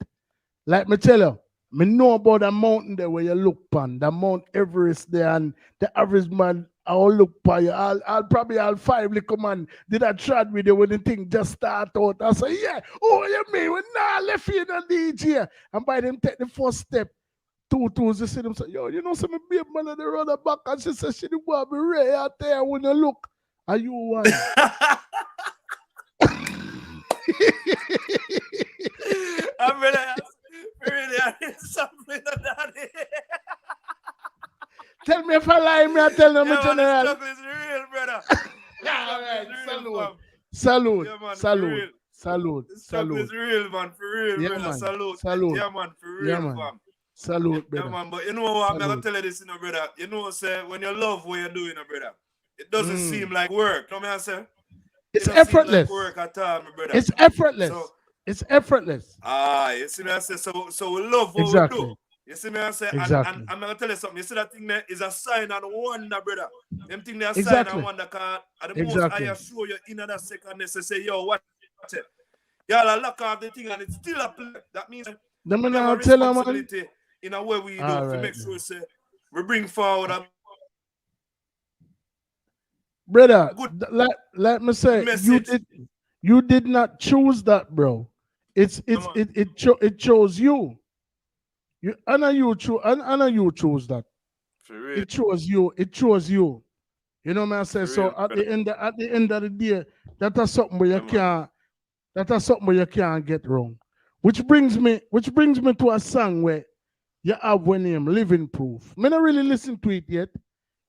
Like me tell you, I know about the mountain there where you look upon, the Mount Everest there, and the average man, I'll look upon you. I'll probably all five little man did a trad with you when the thing just start out. I say, yeah, oh, you mean we not left in a DJ. And by them take the first step, two twos, you see them say, yo, you know, some big man on the road back, and she said, she didn't want to be right out there when you look. Are you one? I'm really something like that. Tell me if I lie, me I tell them, Yeah, man, general. the struggle is real, brother. All right, Real, salute. Yeah, man, for Salute. real. Salute. The struggle Salute. is real, man, for real, Yeah, brother. man. Salute. Salute. Yeah, man, for real, Yeah, man. fam. Salute, Yeah, brother. man, but you know what, I'm Salute. gonna tell you this, you know, brother. You know, say, when you love what you're doing, brother, it doesn't seem like work. You know what I say? It's It don't seem effortless. like work at all, my brother. It's effortless. So, It's effortless. you see me, I say, so we love what Exactly. we do. You see me, I say, Exactly. and I'm gonna tell you something. You see that thing there is a sign and wonder, brother. Them thing there, a sign Exactly. and wonder, cause at the Exactly. most I assure you in that second, they say, yo, watch it. Y'all lock off the thing and it's still a play. That means Let me we have now a tell them, man. responsibility in a way we do All to right, make sure man. say we bring forward a Brother, good let me say, message. you did not choose that, bro. It chose you. I know you chose that. For real. It chose you. It chose you. You know what I say? For So real, at brother. the end of the day, that's something where you can't. That's something where you can't get wrong. Which brings me to a song where you have one name, Living Proof. Me not really listen to it yet.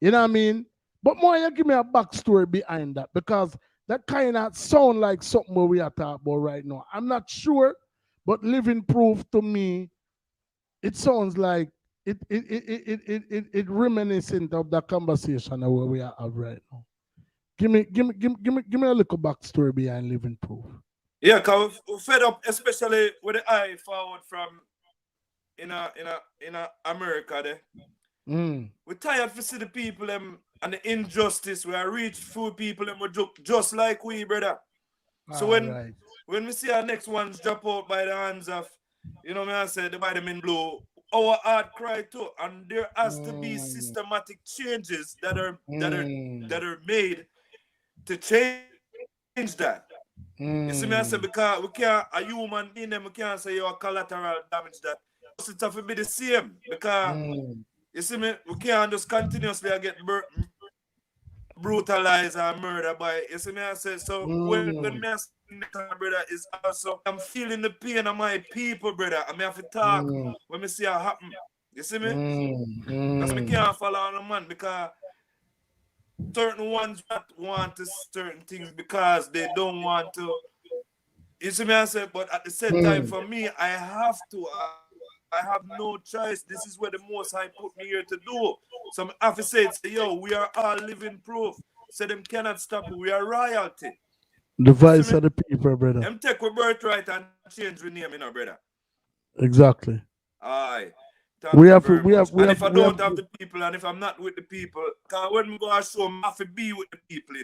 You know what I mean? But more you give me a backstory behind that, because that kind of sound like something where we are talking about right now. I'm not sure, but Living Proof to me, it sounds like it reminiscent of the conversation where we are have right now. Give me a little backstory behind Living Proof. Yeah, cause we're fed up, especially with the eye forward from in America there. We're tired to see the people them and the injustice where I reach through people them would look just like we, brother. So when we see our next ones drop out by the hands of, you know what I said, the vitamin blue, our heart cry too, and there has to be systematic changes that are made to change that. You see me, I say, because we can't, a human being, we can't say you're collateral damage that. It have to be the same, because you see me, we can't just continuously get brutalized and murdered by, you see me, I say, so when me brother, is also I'm feeling the pain of my people, brother. I have to talk when me see it happen. You see me? Because me can't follow on the man because certain ones want to certain things because they don't want to. You see me? I say, but at the same time, for me, I have to. I have no choice. This is where the Most High put me here to do. So I have to say, yo, we are all living proof. So them cannot stop. We are royalty. The voice of the people, brother. Them take our birthright and change the name, brother. Exactly. Aye. We have and if I don't have the people, and if I'm not with the people, because when we go to show, I have to be with the people,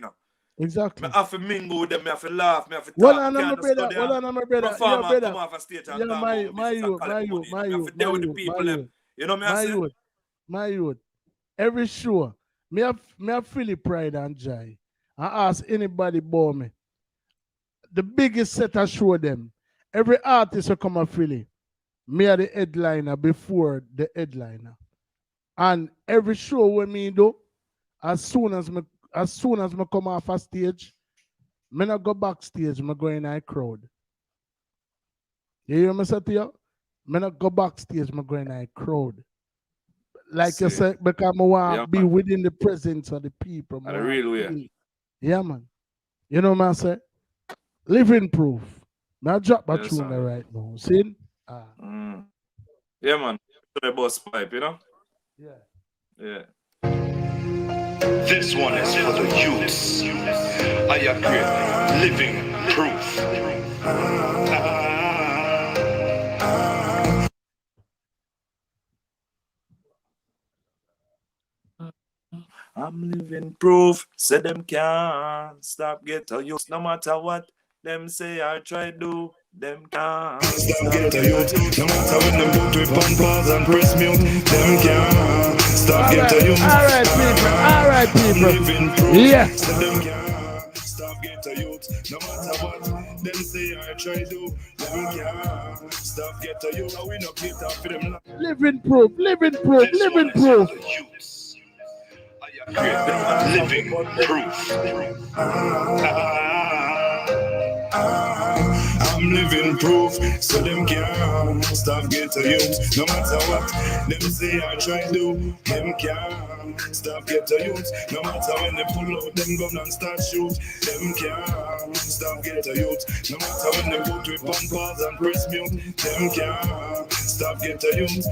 Exactly. I have to mingle with them, I have to laugh, I have to talk. Well, my brother. Perform Yeah, come off a stage and yeah, my youth. You know me, I say? My youth. Every show, me have Philly pride and joy. I ask anybody about me. The biggest set I show them. Every artist will come a Philly. Me are the headliner before the headliner. And every show when me do, as soon as me come off a stage, me not go backstage, me go in a crowd. You hear me say to you? Me not go backstage, me go in a crowd. Like you said, because I want to be within the presence of the people. And the real way. Yeah, man. You know what I say? Living proof. Now drop my tune right now. See? Yeah, man. The boss pipe, Yeah. This one is for the youths. I agree. Living proof. I'm living proof. Say them can't stop get to use no matter what them say I try do. Them can't stop get to youth. No matter when them put with pause and press mute. Them can't stop get to youth. All right, people. Living proof. Yeah. Them can't stop get to youth. No matter what them say I try do. Them can't stop get to youth. We no get up for them. Living proof. Living proof. Living proof. Living proof. I'm living proof, so them can't stop get to youth. No matter what them say I try do, them can't stop get to youth. No matter when they pull out them gun and start shoot, them can't stop get to youth. No matter when they put with pause and press mute, them can't stop get to youth.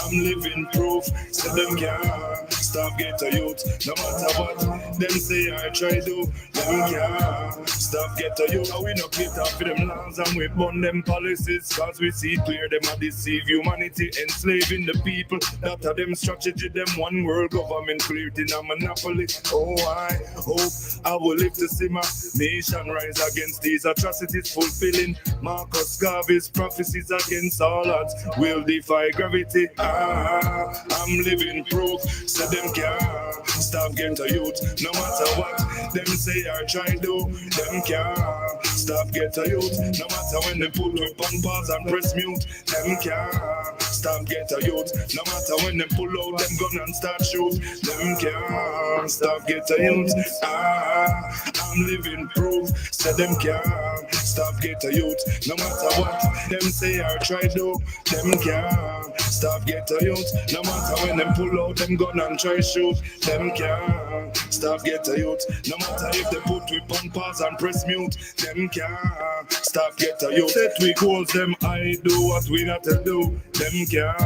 I'm living proof, so them can't stop get to youth. No matter what them say I try do, them can't stop get to youth. We no cater for them laws and we burn them policies, cause we see clear them a deceive humanity, enslaving the people. That are them strategy, them one world government creating a monopoly. Oh, I hope I will live to see my nation rise against these atrocities, fulfilling Marcus Garvey's prophecies against all odds. Will defy gravity. I'm living proof, so them can't stop getting to youth. No matter what them say or try do, them can't stop get to youth. No matter when they pull up on pause and press mute, them can't stop get to youth. No matter when they pull out them gun and start shoot, them can't stop get to youth. I'm living proof, so them can't stop get to youth. No matter what them say or try do, them can't stop get to youth. No matter when them pull out them gun and try shoot, them can't stop get to youth. No matter if they put we on pause and press mute, them can't stop get to youth. Set we calls them I do what we got to do, them can't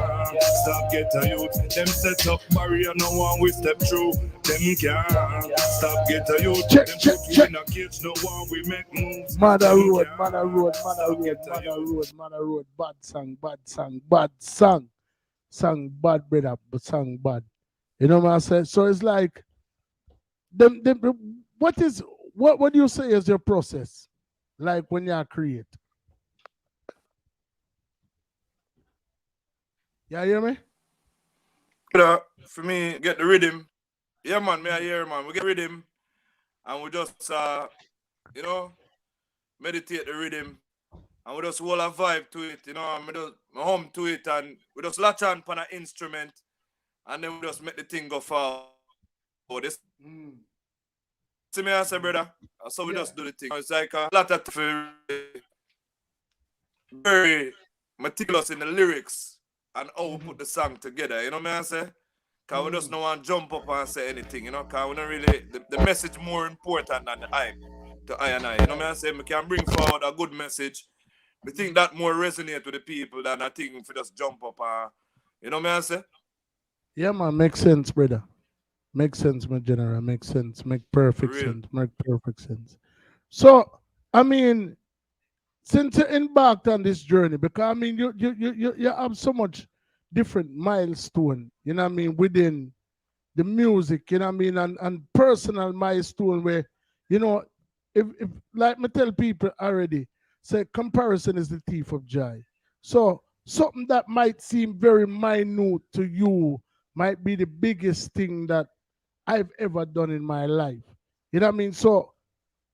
stop get to youth. Them set up barrier, no one we step through, them can't stop get to youth. Them put we in a cage, no one we make moves. Mother road, bad song. Song bad, brother, but song bad. You know what I say? So it's like, what do you say is your process? Like when you create? You hear me? For me, get the rhythm. Yeah, man, I hear, man. We get rhythm and we just, meditate the rhythm and we just hold a vibe to it, and we just hum to it and we just latch on an instrument and then we just make the thing go forward. See me I say, brother. So we just do the thing. It's like a lot of very meticulous in the lyrics and how we put the song together. You know what I say? Because we just don't want to jump up and say anything, you know? Because we don't really, the message more important than the hype to I and I. You know what I say? We can bring forward a good message. We think that more resonate with the people than I think if we just jump up and, you know what I say? Yeah, man, makes sense, brother. Makes sense, my general. Makes sense. Make perfect sense. Make perfect sense. So, I mean, since you embarked on this journey, because I mean, you have so much different milestone, you know what I mean, within the music, you know what I mean, and personal milestone where, you know, if like me tell people already, say comparison is the thief of joy. So something that might seem very minute to you might be the biggest thing that I've ever done in my life. You know what I mean? So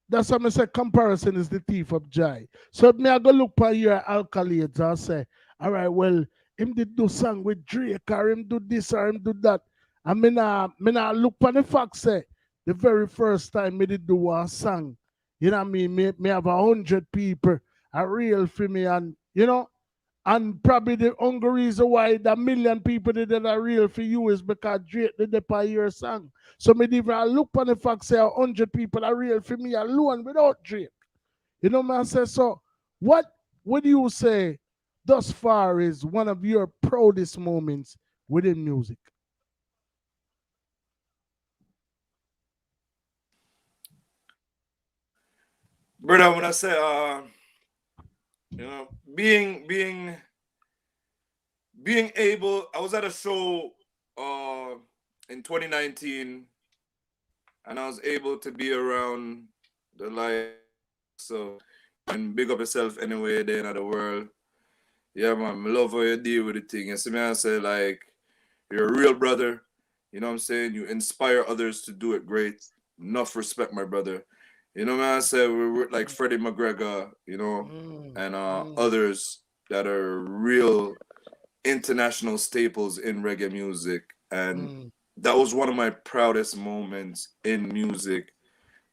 that's why I say comparison is the thief of joy. So if me I go look for your accolades and say, all right, well, him did do song with Drake or him do this or him do that. And me nah look for the fact say the very first time me did do a song, you know what I mean? Me have 100 people are real for me, and you know, and probably the only reason why the million people did that are real for you is because Drake did the per your song. So me even look on the fact say 100 people are real for me alone without Drake. You know what I say? So what would you say thus far is one of your proudest moments within music? Brother, when I say you know, being able, I was at a show in 2019 and I was able to be around the light. So and big up yourself anyway there in the world. Yeah, man, I love how you deal with the thing. You see me, I say, like, you're a real brother. You know what I'm saying? You inspire others to do it great. Enough respect, my brother. You know what I say? We're like Freddie McGregor, you know, and others that are real international staples in reggae music. And that was one of my proudest moments in music.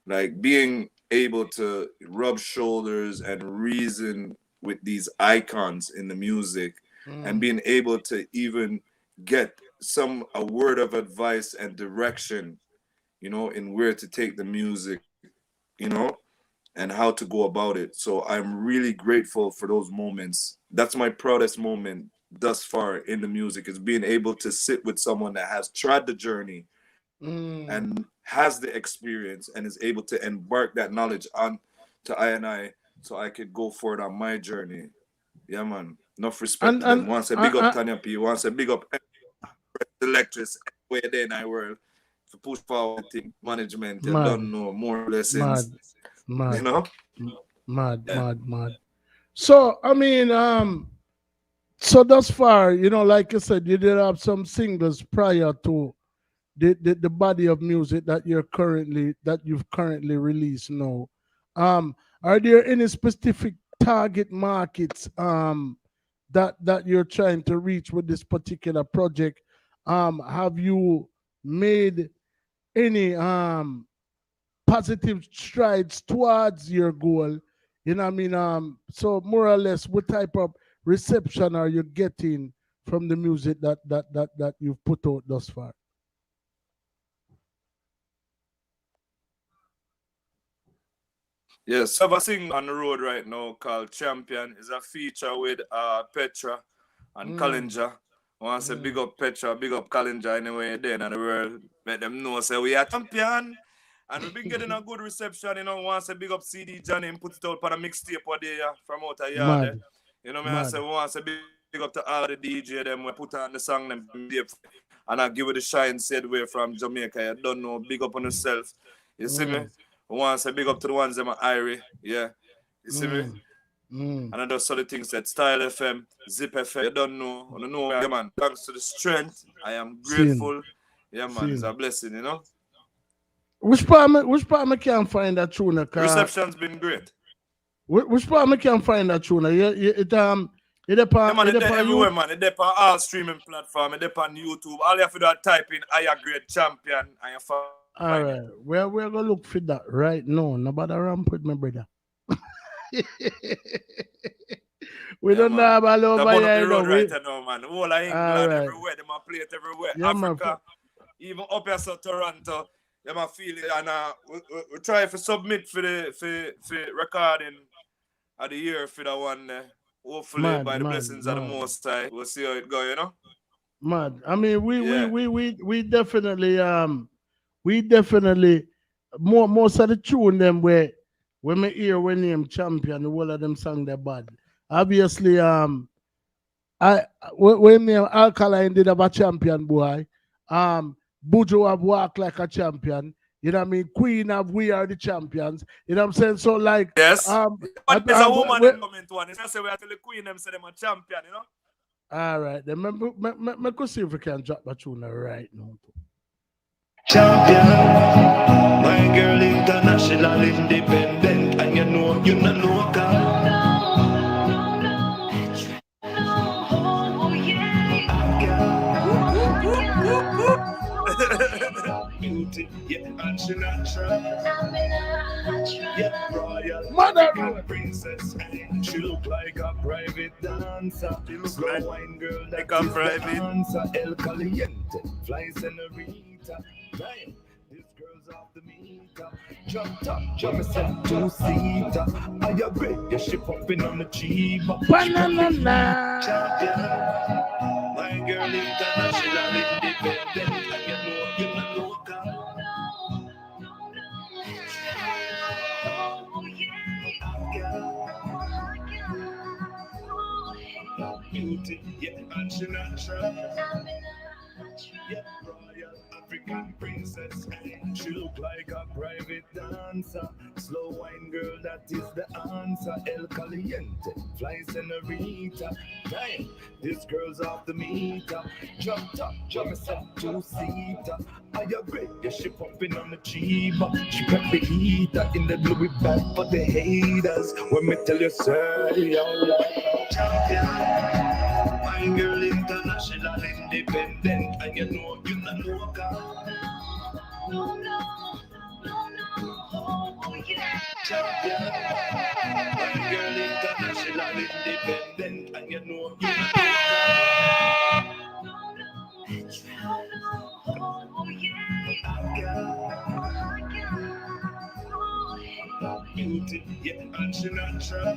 Like being able to rub shoulders and reason with these icons in the music and being able to even get a word of advice and direction, you know, in where to take the music, you know, and how to go about it. So I'm really grateful for those moments. That's my proudest moment thus far in the music, is being able to sit with someone that has tried the journey and has the experience and is able to embark that knowledge on to I, so I could go forward on my journey. Yeah, man. Enough respect to them. Once a big up Tanya P, once a big up Electress, way there in our world. To push forward thing, management, you don't know, more lessons. Mad. You know? Mad. So I mean, so thus far, you know, like I said, you did have some singles prior to the body of music that you've currently released now. Are there any specific target markets that you're trying to reach with this particular project? Have you made any positive strides towards your goal? You know what I mean? So more or less, what type of reception are you getting from the music that you've put out thus far? Yes, I have a single on the road right now called Champion. It's a feature with Petra and Kallinger. I want to say big up Petra, big up Kallinger anyway there in the world. Let them know, say we are champion. And we've been getting a good reception, you know. I want to say big up CD Johnny and put it out for a mixtape or there from out of yard. You know what I say? We want to say big up to all the DJ them. We put on the song them and I give it a shine said way from Jamaica. You don't know, big up on yourself. You see me? We want to say big up to the ones that are Irie. Yeah. You see me? And I just saw the things that Style FM, Zip FM. You don't know. I don't know. Yeah, man. Thanks to the strength. I am grateful. Yeah, man. It's a blessing, you know? Which part I can find that tune? Reception's been great. Which part I can find that tune? It everywhere, man. It depends on all streaming platforms. It depends on YouTube. All you have to do is type in higher grade champion and you All right. Well, we're gonna look for that right now. Nobody ramp with my brother. We don't man. know about The over one up here, the road no. right now, man. All of England, Alright. everywhere, they might play it everywhere. Yeah, man. Africa, even up here, so Toronto, they might feel it. And we try to submit for the recording of the year for that one. Hopefully, by the blessings of the Most High, we'll see how it go, you know? Mad. I mean, Yeah. we definitely most of the tune them where when me hear when name champion, the whole of them song they bad. Obviously, when me Alkaline did have a champion boy, Buju have walked like a champion. You know what I mean? Queen of We Are the Champions. You know what I'm saying? So like Yes. But there's a woman that come into one. It's not say we have to the Queen them say them a champion, you know? All right, then me could see if we can drop the tune right now. Champion, my girl international independent, and you know beauty, yeah, and she natural, yeah, royal, Mother princess, and she look like a private dancer. She look like wine girl like a private dancer. El Caliente, fly senorita, right? This girl's off the meter. Jump top, jump myself two-seater. I agree, yeah, she popping on the cheap. Banana. Champion, my girl international independent, and you know local. Beauty, yeah, and she natural. Yeah, royal African princess, and she look like a private dancer. Slow wine girl, that is the answer. El Caliente, fly senorita. Damn, this girl's off the meter. Jump top, jump myself two-seater. I agree, yeah, she popping on the cheap. She put the heater in the Louis bag for the haters. When me tell you, sir, yo, champion. My girl international independent, and you know you not local. Champion. My girl international independent, and you know you not beauty, yeah, and she natural.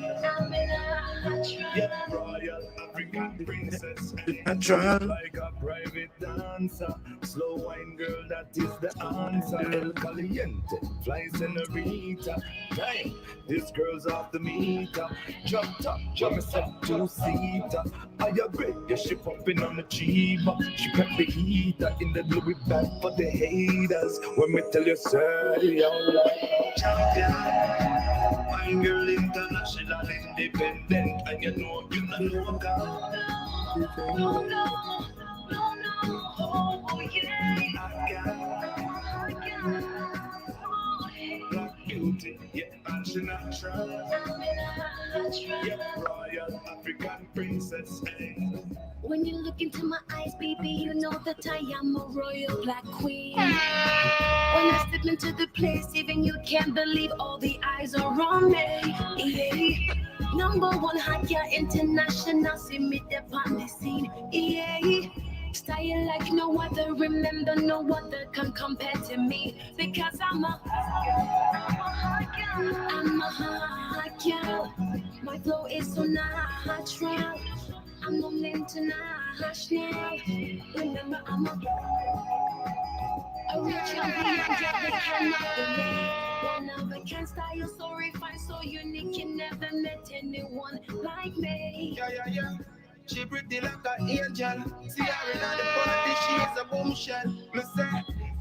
Yeah, royal African princess, and she look like a private dancer. Slow wine girl, that is the answer. El Caliente, fly senorita. Damn, this girl's off the meter. Jump top, jump myself two-seater. I agree, yeah, she popping on the cheap. She put the heater in the Louis bag for the haters. When me tell you, sir, yo, champion. My girl international independent, and you know you not local. Black beauty, yeah, and she natural. Yeah, royal African princess. When you look into my eyes, baby, you know that I am a royal black queen. When I step into the place, even you can't believe all the eyes are on me. Yeah. Number one hot girl international, see me there on the scene. Yeah. Style like no other, remember no other can compare to me. Because I'm a hot girl. My flow is so natural. I'm no international. Remember, I'm a real champion. They cannot believe. One of a kind style, so refined, so unique. You never met anyone like me. Yeah. She pretty like an angel. See her in the party, she is a bombshell. Me say,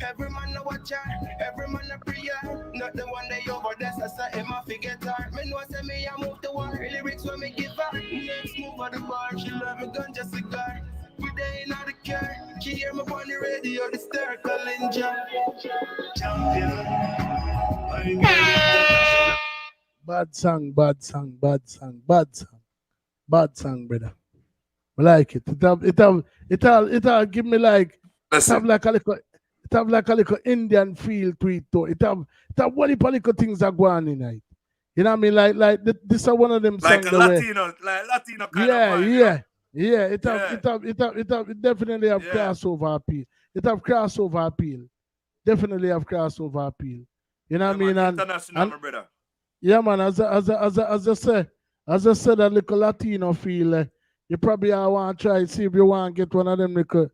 every man a watch her, every man a pray her. Not the one they over there, so say him a forget her. Me know say me a move the war, lyrics when me give her. Next move at the bar, she love me ganja cigar. We day in the car, she hear me on the radio, the hysterical ninja. Champion. Bad song, brother. I like it. It'll give me like, it have like a little, It have like a little Indian feel to it too. It have one heap of little things that go on in it. You know what I mean? This is one of them Like songs a that Latino kind of yeah, vibe, yeah, yeah. It definitely have Yeah. crossover appeal. It have crossover appeal. Definitely have crossover appeal. You know what I mean? International, And my brother. yeah, man. As I said, that little Latino feel. You probably want to try see if you want to get one of them little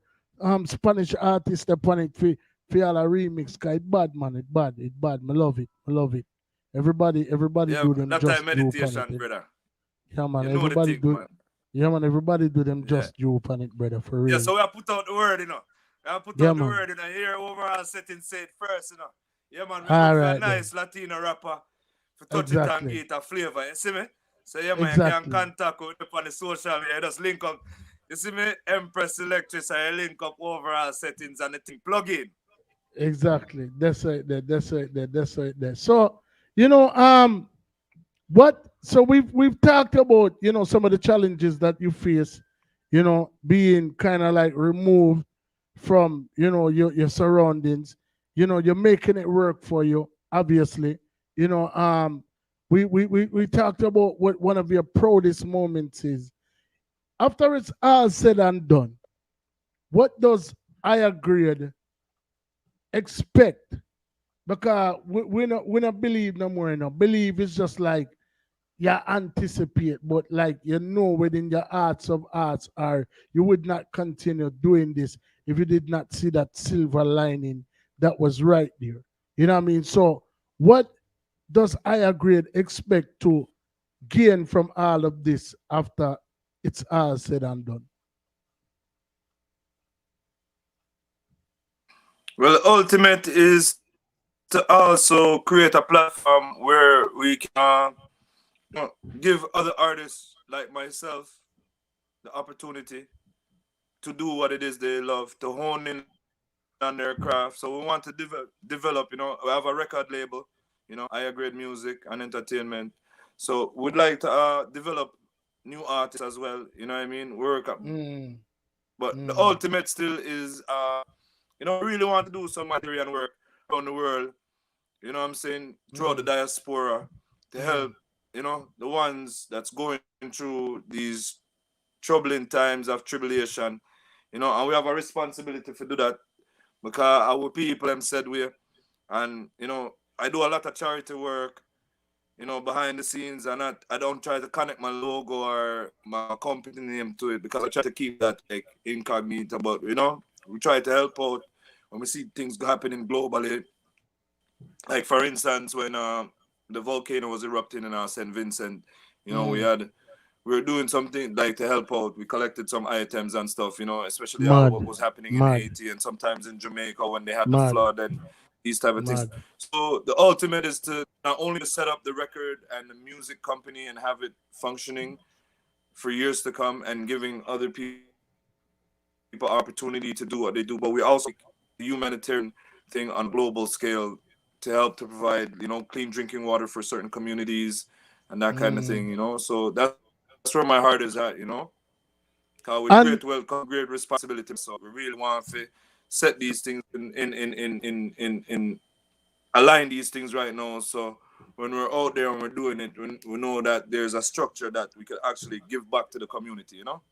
Spanish artists upon it for all a remix. Cause it bad, man. It bad. I love it. Everybody Yeah, do them that just time do upon meditation, it. brother. Yeah, man. You know the Everybody thing, do. man. Yeah, man. Everybody do them just do upon it, brother. For real. Yeah, so we have put out the word, you know. We have put Yeah, out the man. word, you know. Here, overall setting say it first, you know. Yeah, man. We All look for a right, then. nice Latino rapper for touch it and Exactly. get a flavor. You see me? So yeah, man, Exactly. you can contact with me on the social media. Just link up. You see me, Empress Electric, I link up overall settings and the thing. Plug in. Exactly. That's right there. That's right there. That's right there. So, you know, so we've talked about, you know, some of the challenges that you face, you know, being kind of like removed from, you know, your surroundings. You know, you're making it work for you, obviously. You know, we talked about what one of your proudest moments is. After it's all said and done, what does I Agree expect? Because we not believe no more. You know, believe is just like you anticipate, but like you know within your hearts of hearts are you would not continue doing this if you did not see that silver lining that was right there. You know what I mean? So what does I Agree expect to gain from all of this after it's all said and done? Well, ultimate is to also create a platform where we can give other artists like myself the opportunity to do what it is they love, to hone in on their craft. So we want to develop, you know, we have a record label, you know, I Agree Music and Entertainment. So we'd like to develop new artists as well, you know what I mean? Work up. But the ultimate still is, you know, really want to do some material work around the world, you know what I'm saying, throughout the diaspora to help, you know, the ones that's going through these troubling times of tribulation, you know, and we have a responsibility to do that because our people them said we, and, you know, I do a lot of charity work, you know, behind the scenes, and I don't try to connect my logo or my company name to it because I try to keep that like incognito, but, you know, we try to help out when we see things happening globally. Like, for instance, when the volcano was erupting in St. Vincent, you know, we were doing something like to help out. We collected some items and stuff, you know, especially what was happening in Haiti and sometimes in Jamaica when they had the flood and these type of things. So the ultimate is to not only to set up the record and the music company and have it functioning for years to come and giving other people opportunity to do what they do, but we also the humanitarian thing on global scale to help to provide, you know, clean drinking water for certain communities and that kind of thing, you know. So that's where my heart is at, you know. With great welcome, great responsibility. So we really want to set these things in align these things right now. So when we're out there and we're doing it, we know that there's a structure that we can actually give back to the community, you know.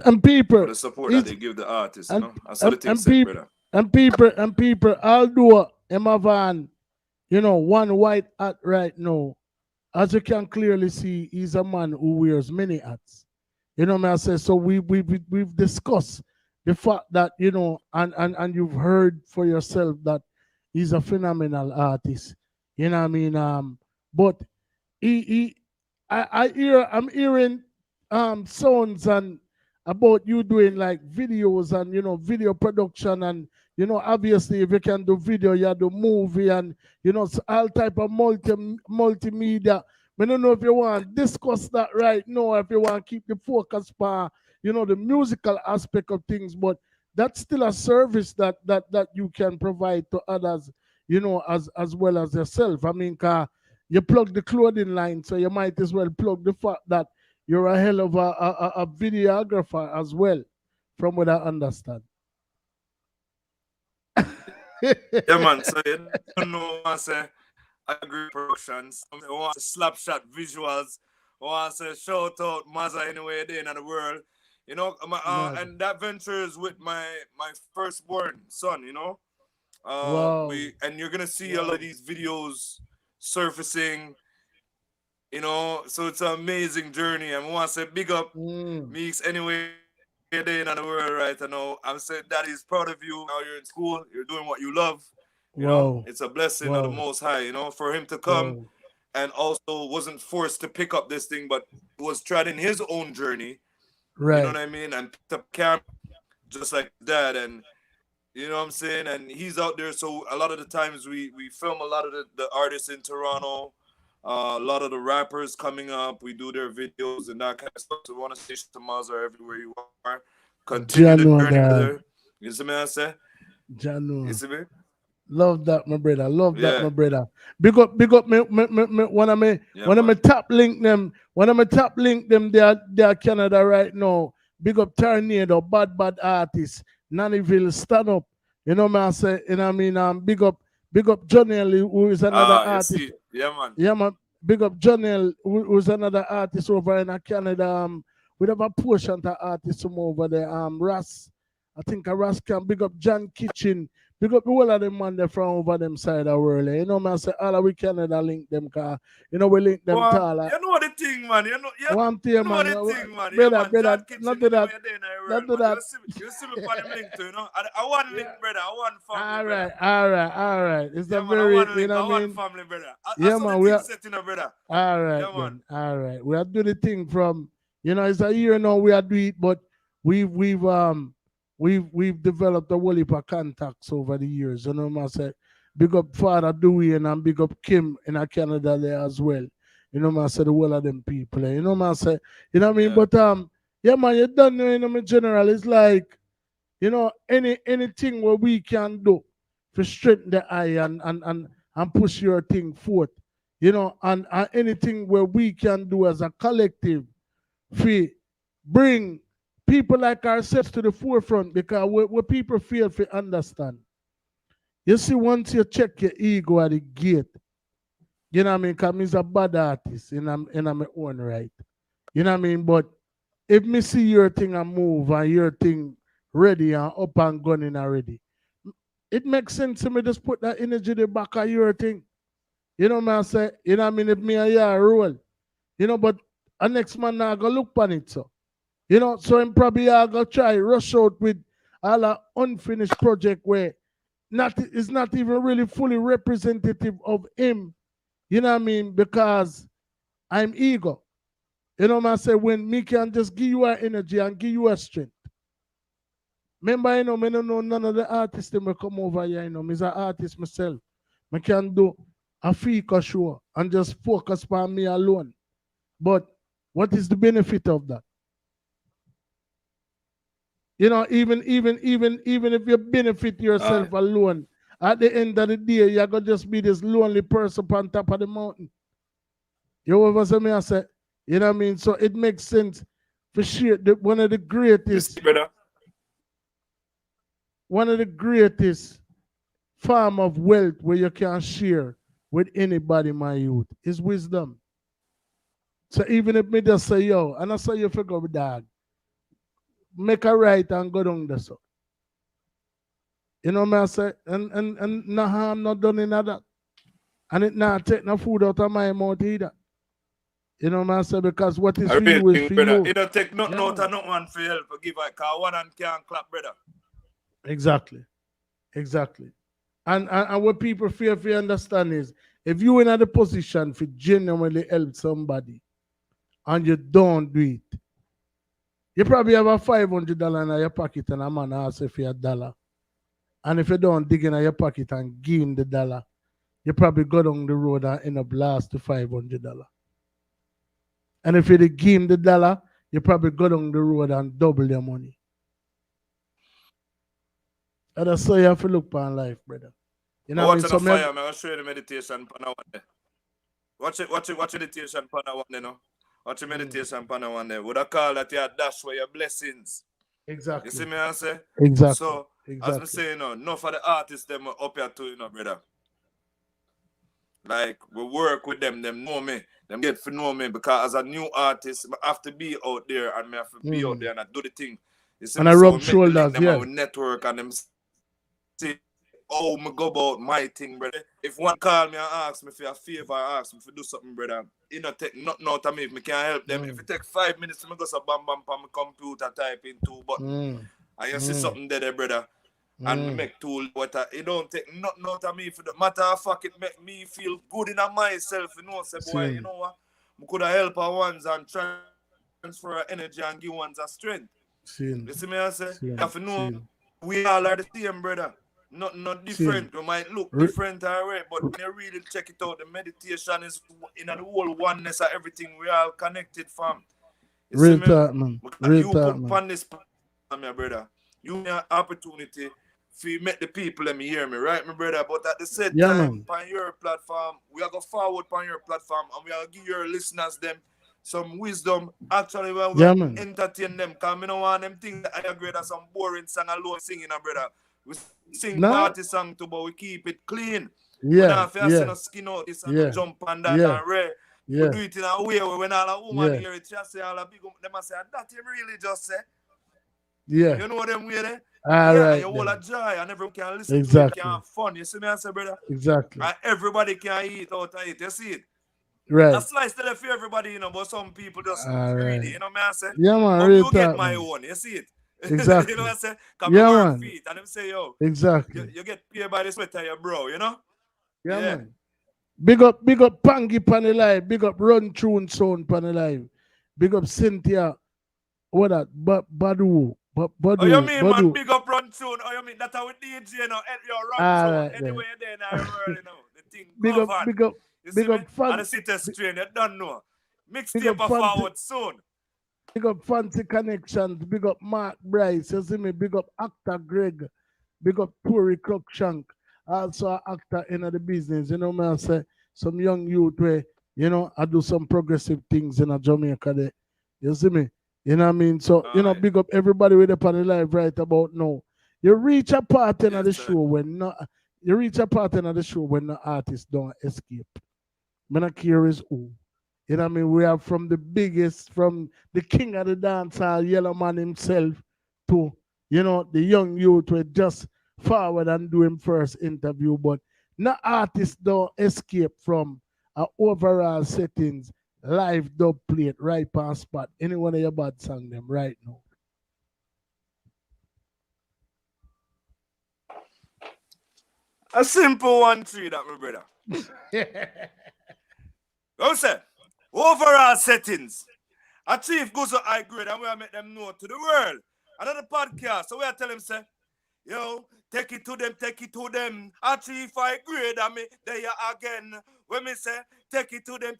And people, for the support that they give the artists, you know. That's what the thing said, brother. And people, although Emma Van, you know, one white hat right now, as you can clearly see, he's a man who wears many hats. You know what I say? So we've discussed the fact that, you know, and you've heard for yourself that he's a phenomenal artist. You know what I mean? But I'm hearing sounds and about you doing like videos and, you know, video production, and, you know, obviously if you can do video, you do movie and, you know, all type of multimedia. I don't know if you want to discuss that right now, if you want to keep the focus for, you know, the musical aspect of things, but that's still a service that you can provide to others, you know, as well as yourself. I mean, you plug the clothing line, so you might as well plug the fact that you're a hell of a videographer as well, from what I understand. Yeah, man. So you don't know what I say. Agree productions. I want to slap shot visuals. I want to shout out Mazza anywhere there in the world. You know, and that venture is with my firstborn son, you know. Wow. And you're gonna see a lot of these videos surfacing, you know, so it's an amazing journey. And I want to say big up Meeks anywhere there in the world right now. I'm saying Daddy's proud of you. Now you're in school, you're doing what you love. You know, it's a blessing of the Most High, you know, for him to come and also wasn't forced to pick up this thing, but was treading his own journey. Right. You know what I mean? And picked up camera just like that. And you know what I'm saying? And he's out there. So a lot of the times we film a lot of the artists in Toronto, a lot of the rappers coming up. We do their videos and that kind of stuff. So we want to say to Mazza everywhere you are. Continue the journey there. You see me, I say? Janu. You see me? Love that, my brother. Love that, my brother. Big up me one of my top link them. One of my top link them, they are Canada right now. Big up Tornado, bad artists. Nannyville, stand up. You know me, I say, you know what I mean? Big up Johnny, who is another artist. Yeah, man. Yeah, man. Big up Johnny, who is another artist over in Canada. We have a portion of artists from over there. Ras, I think Ras can big up John Kitchen. Big up all of them man there from over them side of the world. You know, man, I say all of we Canada link them car. You know, we link them tall. You know the thing, man. You know the thing, man. Brother, not do that. Not do that. You see me on the link too, you know. I want link, brother. I want family, all right. It's a very, you know what I mean? Family, brother. Yeah, man. We are setting up, brother. All right, yeah, man. All right. We are doing the thing from, you know, it's a year now we are doing it, but we've developed a whole heap of contacts over the years. You know, I say, big up Father Dewey and big up Kim in Canada there as well. You know, I say the whole of them people. You know, I say, you know what I mean? But yeah, man, you don't know, you know, in general, it's like, you know, anything where we can do to straighten the eye and push your thing forth. You know, and anything where we can do as a collective to bring people like ourselves to the forefront, because what people fail to understand. You see, once you check your ego at the gate, you know what I mean? Because I'm a bad artist in my own right. You know what I mean? But if me see your thing and move and your thing ready and up and gunning already, it makes sense to me just put that energy the back of your thing. You know what I say? You know what I mean? If me and you roll, you know, but a next man now go look on it, so. You know, so I'm probably gonna try rush out with all a unfinished project where it's not even really fully representative of him. You know what I mean? Because I'm ego. You know what I say? When me can just give you our energy and give you a strength. Remember, you know, I don't know none of the artists that may come over here, you know. I'm an artist myself. I can do a fika show and just focus on me alone. But what is the benefit of that? You know, even if you benefit yourself alone, at the end of the day, you're going to just be this lonely person on top of the mountain. You know what I say? You know what I mean? So it makes sense for sure. One of the greatest form of wealth where you can share with anybody, my youth, is wisdom. So even if me just say, yo, and I say you figure with dog, make a right and go down there, so. You know what I say? And no harm not done in that. And it not take no food out of my mouth either. You know what I say? Because what is for you is for you. It don't take nothing out of no one for help to give a car. One hand can't clap, brother. Exactly. And what people fear for you understand is, if you in the position for genuinely help somebody and you don't do it, you probably have a $500 in your pocket and a man asks if you $1. And if you don't dig in your pocket and give him the $1, you probably go down the road and end up lost to $500. And if you give him the $1, you probably go down the road and double your money. And that's how you have to look upon life, brother. You know, watch the fire, I'm going to show you the meditation pan one day. Watch meditation pan one day, no? Watch the meditation pan one day. Would I call that your dash for your blessings? Exactly. You see me, I say? Exactly. So, As I say, enough of the artists them up here too, brother. Like, we work with them know me. Them get to know me because as a new artist, I have to be out there and I have to be out there and I do the thing. You see And me? I So rub we make the shoulders, link them yeah. and we network and them say, oh, me go about my thing, brother. If one call me and ask me for a favor, ask me to do something, brother, you know, take nothing out of me if me can't help them. If it take 5 minutes, me go so bam bam on my computer, type in 2 buttons. And you see something there, brother. And me make tool water. It don't take nothing out of me. For the matter of fact, it make me feel good in myself. You know, say, boy, you know what? I could have helped our ones and transfer our energy and give ones a strength. You see me, I say? You have to know we all are the same, brother. Not different. We might look different already, but when you really check it out, the meditation is in the whole oneness of everything. We are connected, fam. You Real see me? talk, man. Real You talk, put man. on this, my brother. You have an opportunity to make the people let me hear me, right, my brother? But at the same Yeah, time, man. on your platform, we are going forward on your platform and we are give your listeners them some wisdom. Actually, when we Yeah, man. entertain them, because I don't want them think that I agree that some boring song alone singing, brother. We sing Nah. party song too, but we keep it clean. Yeah, We don't yeah. skin out this and Yeah. jump on that Yeah. and rare. Yeah. We do it in a way where when all a woman Yeah. hear it, just say all a big them and say, that him really just say. Yeah. You know them way there? All Yeah, right, you hold then. a joy and everyone can listen Exactly. to it, can have fun. You see me, I say, brother? Exactly. And everybody can eat out of it. You see it? Right. A slice there for everybody, but some people just All greedy. right. You know me, I say? Yeah, man. But Real you get talk, my man. own. You see it? Exactly. You know what I say? Because Yeah, I work man. for it. And them say, yo, Exactly. you get paid by the sweat of your bro, you know? Yeah, man. Big up Pangy Panny Live. Big up Run Tune Sound Panny Live. Big up Cynthia. What that? Badu. Badu. Oh, you mean, man, Badu. big up Run Tune. Oh, you mean that I with DJ now? Your Run All Tune. right, then. Anyway, there now, you know. The thing Big govern. up, big up, You see big me? up fun. And the city strain, you don't know. Big Mixtape up fancy, forward soon. big up Fancy Connections. Big up Mark Bryce. You see me? Big up actor Greg. Big up Tory Cruikshank. Also an actor in the business. You know me, I say some young youth where, you know, I do some progressive things in a Jamaica there. You see me? You know what I mean? So, you know, big up everybody with up on the live right about now. You reach a part in the show when no, you reach a part in the show when the artists don't escape. I'm not curious who. You know what I mean? We are from the biggest, from the king of the dancehall, Yellow Man himself, to, you know, the young youth were just forward and do him first interview. But no artists don't escape from overall settings, live dub plate, right on spot. Any one of your bad song them right now. A simple 1-3 that, my brother. You say, overall settings. Achieve goes to high grade and we are make them know to the world. Another podcast, so we are telling them, say, yo, take it to them. Achieve high grade and me, there you again. When me say, take it to them.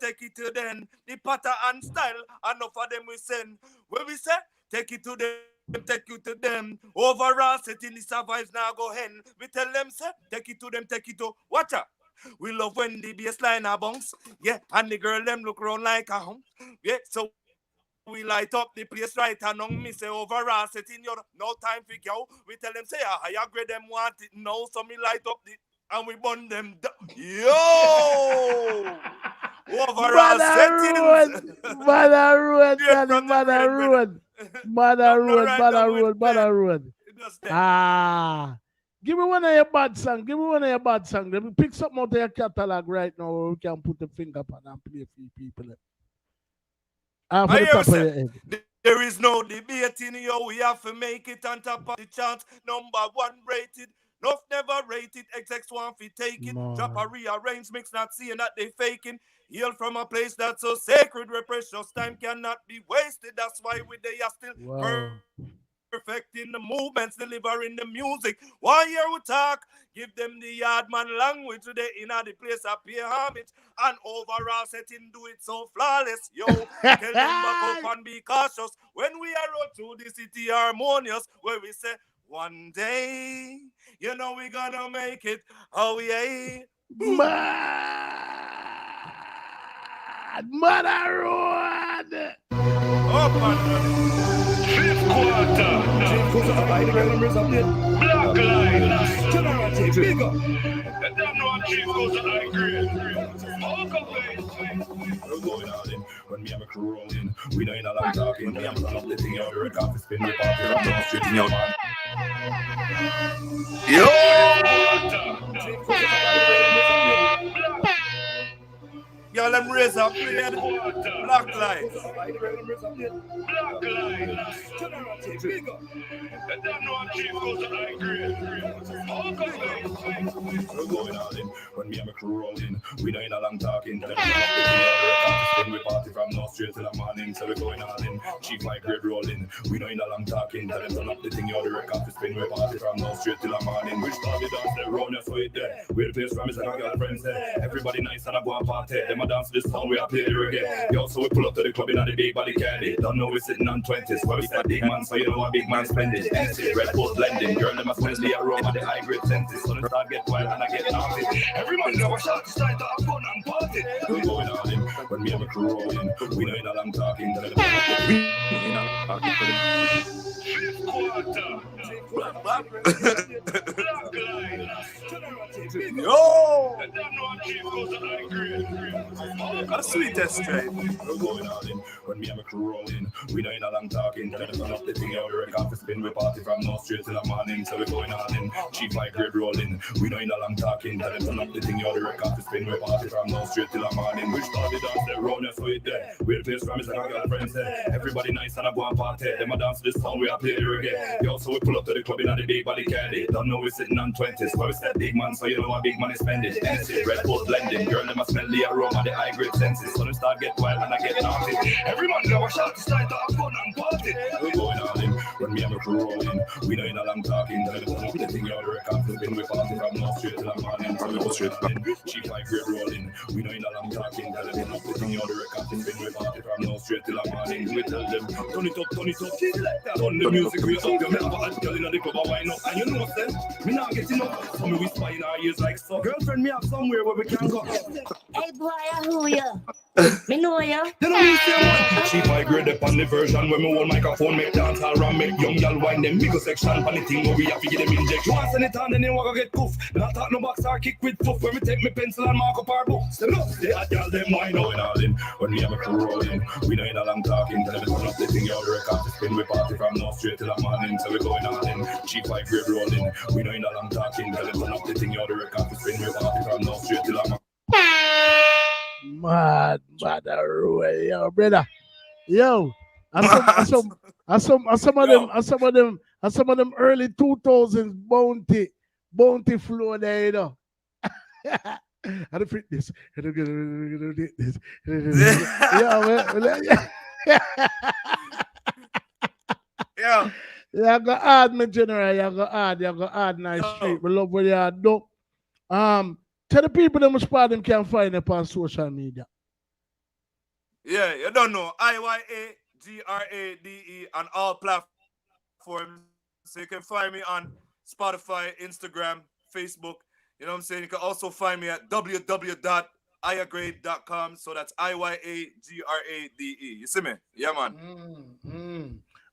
The pattern and style, enough of them we send. When we say, take it to them. Overall setting the survives now go hen. We tell them, say, take it to. Watch out. We love when the bassline a bounce. Yeah, and the girl them look round like a hump. Yeah, so we light up the place right and on me say overall setting your no time for go. We tell them say higher grade them want it now, so me light up the and we burn them down. Yo! Overall settings. Mother Road. Ah. Give me one of your bad songs. Let me pick something out of your catalog right now where we can put the finger on and play for you people. Off the top of your head. There is no debating here. We have to make it on top of the charts. Number 1 rated. Enough never rated. XX1 fi take it. Drop a rearrange mix, not seeing that they faking. Heal from a place that's so sacred where precious time cannot be wasted. That's why we they are still perfecting the movements, delivering the music. 1 year we talk, give them the yard man language today in the place of pay homage and overall setting do it so flawless. Yo, tell them back up and be cautious when we are out through the city harmonious where we say one day, you know we gonna make it. Oh yeah. Mother Road. Fifth quarter. Black General Chief, big up. And damn no one chief goes to high grade. We're going all in when me and my crew rolling. We know in a long talking. Me and my up the thing out the record. Spin the party around the street in your man. Yo! Y'all them raise up, play black lights. Black lights. General Chief, big up. And damn no one chief goes to high grade. We're going all in when me and my crew rolling. We know in a long talking. Tell them we party from now straight till the morning. So we're going all in. Chief high grade rolling. We know in a long talking. Tell them turn up the thing you the record to spin. We party from now straight till the morning. Which party dance the round us with there. We'll place from us and our girlfriends there. Everybody nice and I go and party. Them a dance to this song we are playing again. Yo, so we pull up to the club in the big body candy. Don't know we're sitting on 20s. Well, we said big man, so you know what big man spending. NC, Red Bull blending. Girl, them a spend the aroma, the high grade senses. So the start get wild and I get naughty. Every man never shot to start to have fun and party. We're going all in when me and my crew rolling. We know in a long talking. Fifth quarter. Yo! A sweetest train. We're going all in when me and my crew rolling. We know in a long talking. Tell them turn up the thing out the record to spin. We party from now straight till the morning. So we're going all in. Chief high grade rolling. We know in a long talking. Tell them turn up the thing out the record to spin. We party from now straight till the morning. Which party dance the round us with there. We'll place from us and our girlfriends there. Everybody nice and I go and party. Them a dance to this song we are playing again. Yo, so we pull up to the club in the big body candy. Don't know we're sitting on 20s. Well, we said big man, so you know what big man is spending. NC, Red Bull blending. Girl, them a smell the aroma, the high grade senses. So they start get wild and I get naughty. Every man never shot to start to have fun and party. We're going all in when me and my crew rolling. We know in a long talking. Tell them turn up the thing out the record to spin. We party from now straight till the morning. So we go straight in. Chief high grade rolling. We know in a long talking. Tell them turn up the thing out the record to spin. We party from now straight till the morning. We tell them turn it up, turn it up. Turn the music way up. You never had girl in the club a wine up. And you know them, me not get enough. So me whisper in our ears like so. Girlfriend, me have somewhere where we can go. Hey boy, I know you. Me know you. You know me say what? Chief high grade up on the version where me hold microphone, make dance all around, make young girl wine them. Big section on the thing where we have to get them injection. Once in it on, then they want to get poof. Not talk no box or kick with poof. When me take me pencil and mark up our book. Step up, they hot girl them wine out. Going all in when we have a crew rolling. We know in a long talking. Tell them turn up the thing out the record to spin. We party from now straight till the morning. So we going all in. Chief high grade rolling. We know in a long talking. Tell them turn up the thing out the record to spin. We party from now straight till the morning. Mad, yo, brother. Yo, and some of them early 2000s bounty flow there, you know. And the fitness. Yeah. Yeah, go hard, my general. You go hard, nice street. We love what you do. Tell the people them which part them can find up on social media. Yeah, you don't know. IYAGRADE on all platforms. So you can find me on Spotify, Instagram, Facebook. You know what I'm saying? You can also find me at www.iyagrade.com. So that's IYAGRADE. You see me? Yeah, man.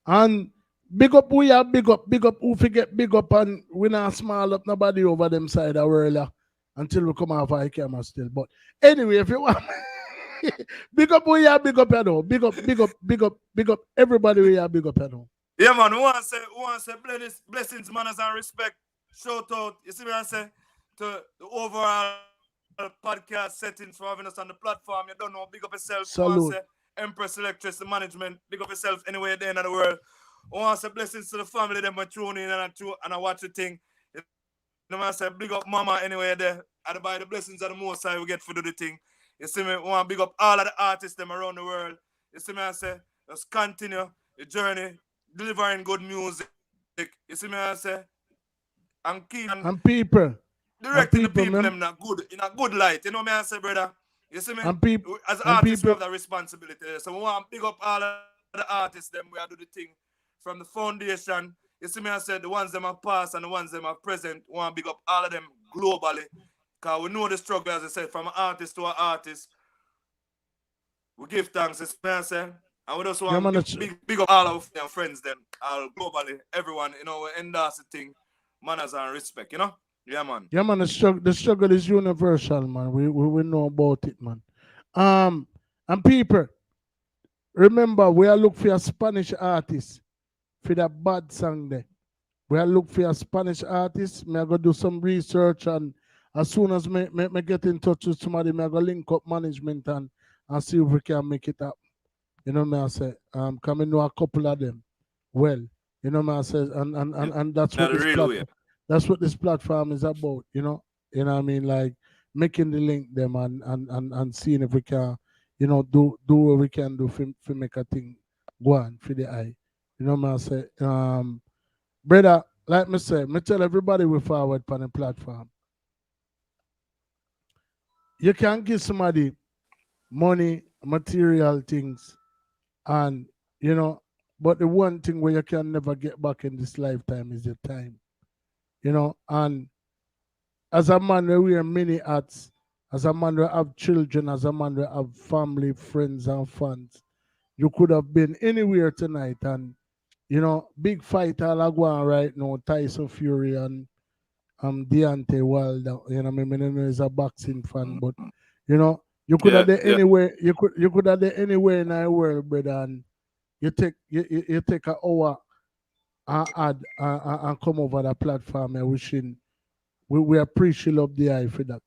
And big up who you big up who forget big up, and we not small up nobody over them side of world until we come off our camera still. But anyway, if you want big up who you big up, you know. Big up everybody who you big up, you know. Yeah, man. We want to say blessings, manners, and respect. Shout out, you see what I say, to the overall podcast settings for having us on the platform. You don't know, big up yourself. Salute. Say, Empress Electricity Management, big up yourself anywhere at the end of the world. I want to say blessings to the family that might tune in and I watch the thing. You know what I say, big up mama anywhere there. And by the blessings of the most high we get for do the thing. You see me, I want to big up all of the artists them around the world. You see me, I say, just continue your journey, delivering good music. You see me, I say, and keep and people. Directing the people them in a good light. You know me, I say, brother. You see me? And people, as artists, we have that responsibility. So we want to big up all of the artists them. We have to do the thing from the foundation. You see me, I said the ones them are past and the ones them are present. We want to big up all of them globally. Because we know the struggle, as I said, from an artist to an artist. We give thanks, you see me, I say. And we just want to big up all of our friends them, all globally, everyone, you know, we endorse the thing. manners and respect, you know? Yeah, man. Yeah, man, the struggle is universal, man. We know about it, man. And people, remember, we are looking for a Spanish artist for that bad song there. We are looking for a Spanish artist. Me I go do some research, and as soon as me get in touch with somebody, me I go link up management and see if we can make it up. You know me I say, come in know a couple of them. Well, you know me I say, and that's what this platform, that's what this platform is about, you know. You know what I mean? Like making the link them and seeing if we can, you know, do what we can do for make a thing go on for the eye. You know me I say, brother, like me say, me tell everybody we forward on the platform. You can give somebody money, material things, and you know, but the one thing where you can never get back in this lifetime is your time. You know, and as a man we wear many hats, as a man we have children, as a man we have family, friends, and fans. You could have been anywhere tonight, and you know, big fight all I go on right now, Tyson Fury and Deontay Wilder. You know, I mean, is a boxing fan, but you know, you could have there anywhere. You could have there anywhere in the world, brother, and you take an hour and come over the platform and wishing we appreciate love the eye for that.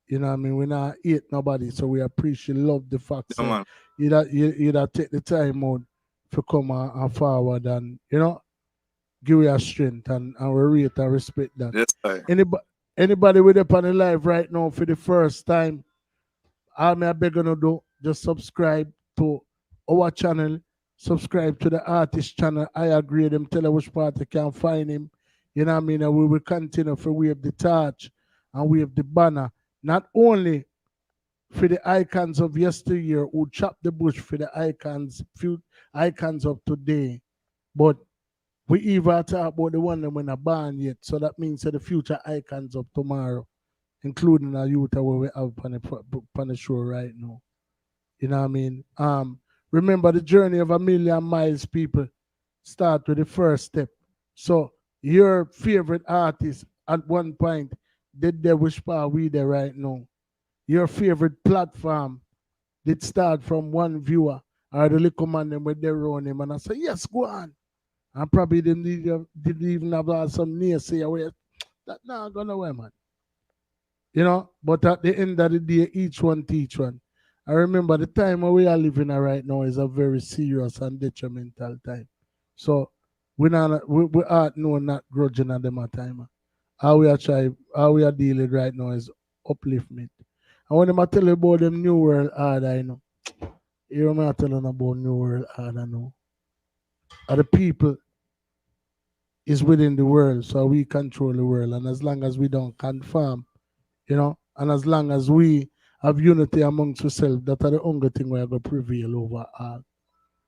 You know what I mean? We not hate nobody, so we appreciate love the fact that you take the time out to come and forward and you know give you a strength and we rate and respect that. Yes, anybody with up on the live right now for the first time, all me I beg you to do, just subscribe to our channel, subscribe to the artist channel. I agree them, tell her which part you can find him. You know what I mean? And we will continue for wave the torch and wave the banner. Not only for the icons of yesteryear who chop the bush for the icons, few icons of today, but we even talk about the one that when are born yet. So that means the future icons of tomorrow, including our youth where we have on the show right now. You know what I mean? Remember the journey of 1,000,000 miles, people start with the first step. So your favorite artist at one point did there which part we there right now. Your favorite platform did start from one viewer or the little man them with their own name, and I say yes, go on. And probably didn't even have some naysay away. That not gonna away, man. You know, but at the end of the day, each one teach one. I remember the time we are living in right now is a very serious and detrimental time. So we are not grudging at them at time. How we are dealing right now is upliftment. And when I tell you about them New World Order, I know. You know I'm telling about New World Order now. And the people is within the world, so we control the world. And as long as we don't conform, you know, and as long as we have unity amongst ourselves, that are the only thing we are going to prevail over all.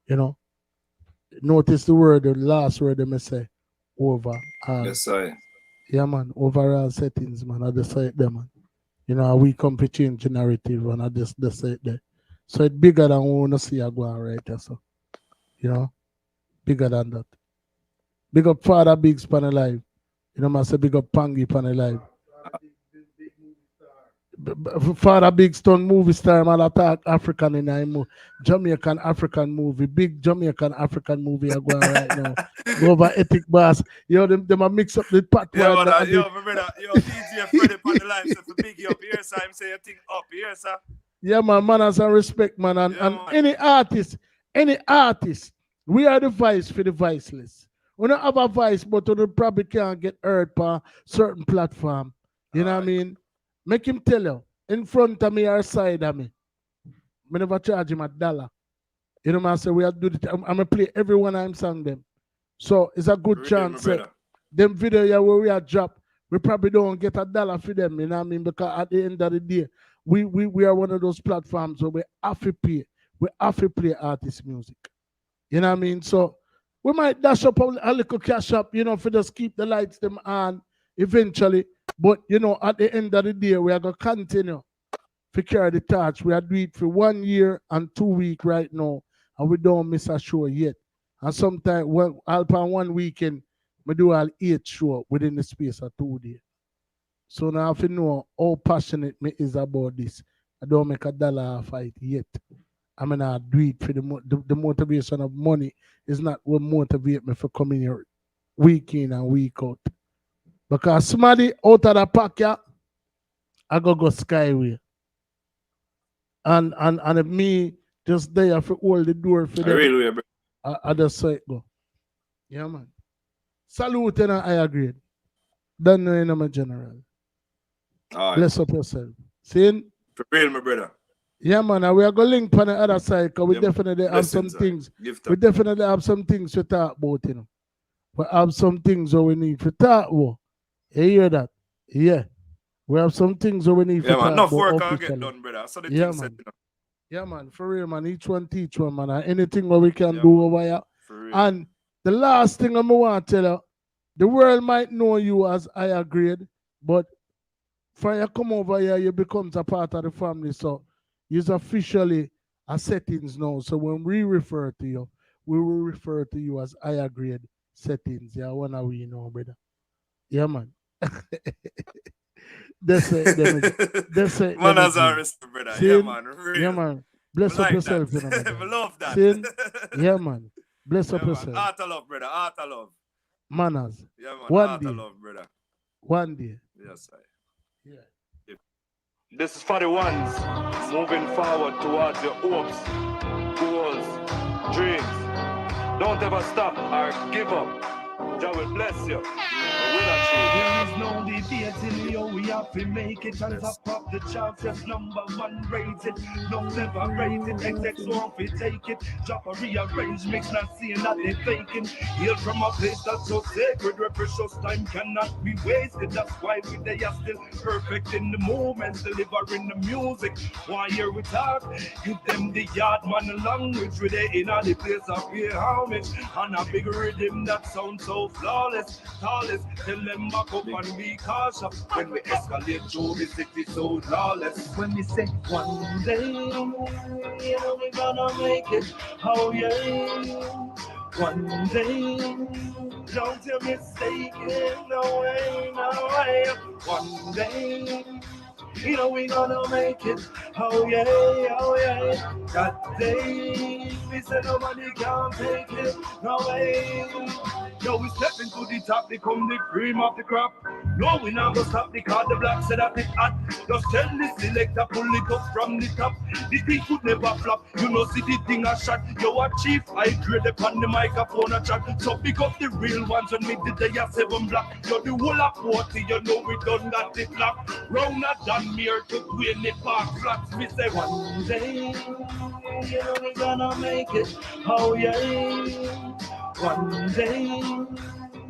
You know, notice the last word they may say, over all. Yes, sir. Yeah, man, overall settings, man. I just say it there, man. You know, we come to change narrative, and I just say it there. So it's bigger than we want to see a go on right there, so. You know, bigger than that. Big up Father Biggs pan alive. You know, I say big up Pangy pan alive. Father Biggs done movie star, man, attack African in a Jamaican African movie, big Jamaican African movie I go on right now. Go over Ethic Bass. Yo, them a mix up the pot. Yeah, man, yo, brother, yo, DJ Freddy on the line, so for big up here, sir, I'm saying thing up here, sir. Yeah, man, manners and respect, man, and any artist, we are the voice for the voiceless. We don't have a voice, but we probably can't get heard per certain platform. You know what I mean? Make him tell you, in front of me or side of me. I never charge him $1. You know what I say? We have to do it. I'm going to play every one I'm song them. So it's a good chance. Them video yeah, where we are drop, we probably don't get $1 for them. You know what I mean? Because at the end of the day, we are one of those platforms where we have to pay. We have to play artist music. You know what I mean? So we might dash up a little cash up, you know, for just keep the lights them on eventually. But, you know, at the end of the day, we are going to continue to carry the torch. We are doing it for 1 year and 2 weeks right now, and we don't miss a show yet. And sometimes, well, Alpha 1 weekend, I do all 8 shows within the space of 2 days. So now if you know how passionate me is about this, I don't make $1 off it yet. I mean, I do it for the motivation of money is not what motivate me for coming here week in and week out. Because somebody out of the pocket, I go skyway. And if me just there for hold the door for them, I just saw it go. Yeah, man. Salute in a higher grade. Don't know in my general. Right. Bless up yourself. See? For real, my brother. Yeah, man. And we are going to link on the other side because we definitely have some things. We definitely have some things to talk about, you know. We have some things that we need to talk about. You hear that? Yeah. We have some things that we need to talk about. Enough work can get done, brother. So the yeah, thing man. said, you know. Yeah, man. For real, man. Each one teach one, man. And anything that we can do over here. For real. And the last thing I want to tell you, the world might know you as higher grade, but for you come over here, you become a part of the family. So you're officially a Settings now. So when we refer to you, we will refer to you as higher grade Settings. Yeah, one of we know, brother. Yeah, man. That's it. That's it. Man, as a respect, brother. Yeah, man. Really. Yeah, man. Bless up yourself. You know, I love that. Yeah, man. Bless up yourself. Art of love, brother. Art of love. Manners. Yeah, man. One Art day. of love, brother. One day. Yes, sir. Yeah. This is for the ones moving forward towards your hopes, goals, dreams. Don't ever stop or give up. God will bless you. There is no debating, yo, we have to make it and top up the charts as #1 rated. No never rated, XX won't we take it. Drop a rearrange mix, not seeing that they faking. Heal from a place that's so sacred, where precious time cannot be wasted. That's why they are still perfect in the moments, delivering the music. While here we talk, give them the yard man language, where they in all the place of pay homage. And a big rhythm that sounds so flawless, tallest. Tell them back up and be cautious when we escalate through the city so lawless. When we say one day, you know we're gonna make it. Oh yeah, one day, don't you mistake it. No way, no way. One day, you know we're gonna make it. Oh yeah, oh yeah. That day, we said nobody can take it. No way. Yo, we step into the top, become the cream of the crop. No, we not gonna stop because the black said that it's hot. Just tell the selector, pull it up from the top. The thing could never flop. You know, see the thing a shot. Yo, a chief, I grade upon the microphone a chat. So pick up the real ones when me did the 7 block. Yo, the whole of 40, you know we done got it locked. Round a John Muir to 20 Park Flats. Me say one day, you know we gonna make it. Oh yeah. One day,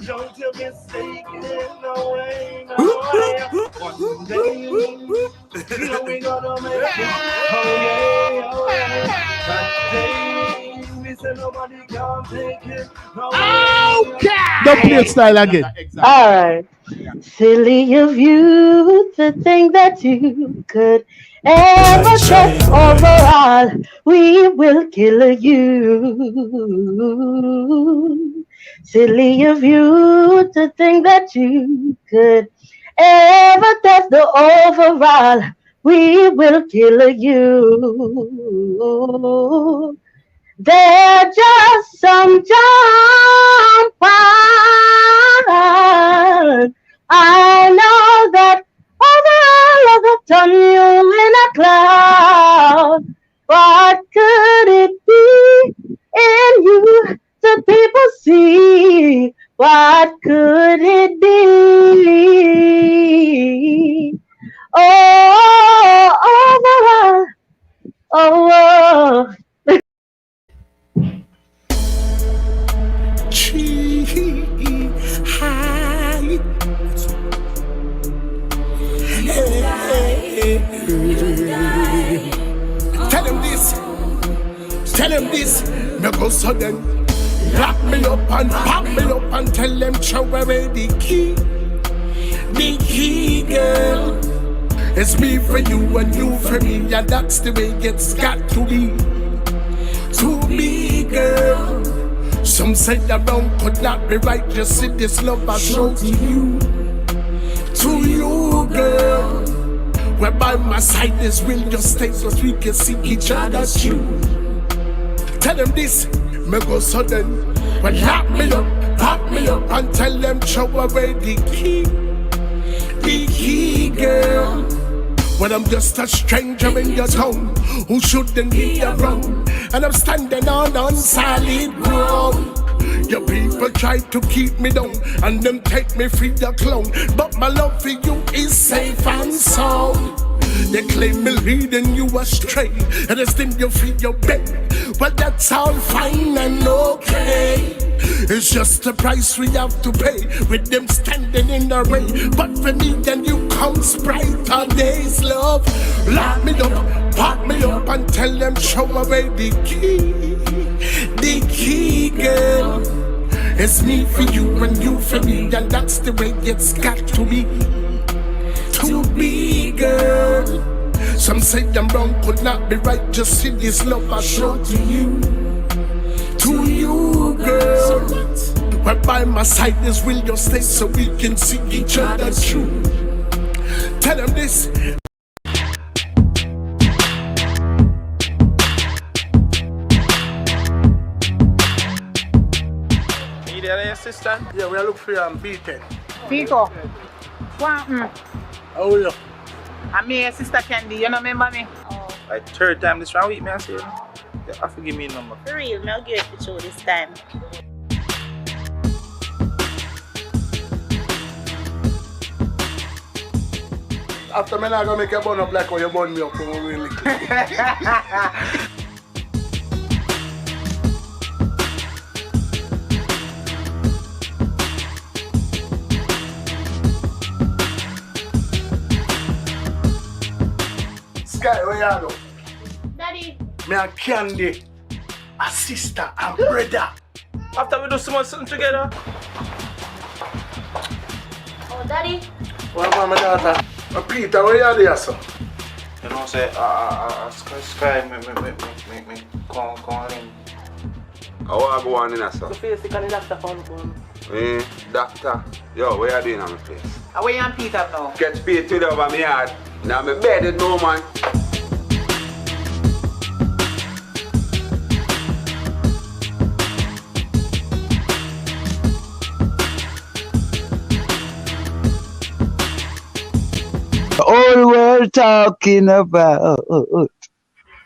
don't you mistake it, no way, no way. One day, you know we gonna make it, oh yeah. That day, we say nobody can take it, no way. Okay! Don't play it style again. Alright. Silly of you to think that you could ever get overall. We will kill you. Silly of you to think that you could ever test the overall. We will kill you. They're just some jump on. I know that overall I have done you in a cloud. What could it be in you that people see? What could it be? Oh, overall. Oh. Tell him this, me go sudden. Lock me up and pop me up and tell them throw away the key, girl. It's me for you and you for me, and that's the way it's got to be, girl. Some say the wrong could not be right. Just see this love I show to you, girl. Where by my side is will just stay so we can see each other through. Tell them this, me go sudden. Well, lock me up, and tell them show away the key, girl. When I'm just a stranger in your town who shouldn't be around, and I'm standing on solid ground. Your people try to keep me down, and them take me for the clown. But my love for you is safe and sound. They claim me leading you astray, and it's in you feel your bed. Well, that's all fine and okay. It's just the price we have to pay with them standing in the rain. But for me, then you come brighter days, love. Lock me up, park me up, and tell them show away the key, girl. It's me for you and you for me, and that's the way it's got to be, girl. Some say them wrong could not be right. Just see this love I show to you, girl. Right by my side is will you stay so we can see each other through. Tell them this. You there, assistant? Yeah, we are looking for you on B10. Pico. How are you? I'm your sister Candy, you know remember me? Oh. Like third time this round week, me I say. Yeah, I forgive me a number. For real, I'll give it to you this time. After me, I'm going to make a bun up like how you bun me up, really. Sky, where you go? Daddy. Me and Candy, a sister and brother. After we do something together. Oh, Daddy. Well, my daughter. Peter, where you there, sir? You know, say, Sky, me, come in. How are you going in, sir? The face, you can doctor phone. Doctor, yo, where you doing on my place? Where you and Peter now? Catch Peter over my yard. Now my bed is no man. The whole world talking about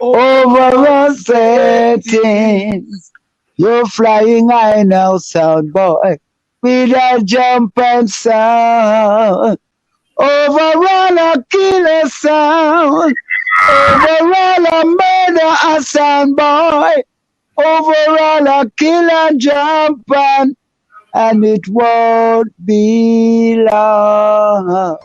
overall settings. You're flying high now, sound boy, with a jump and sound. Overall a killer sound. Overall a murder a sound boy. Overall a killer jump and it won't be long.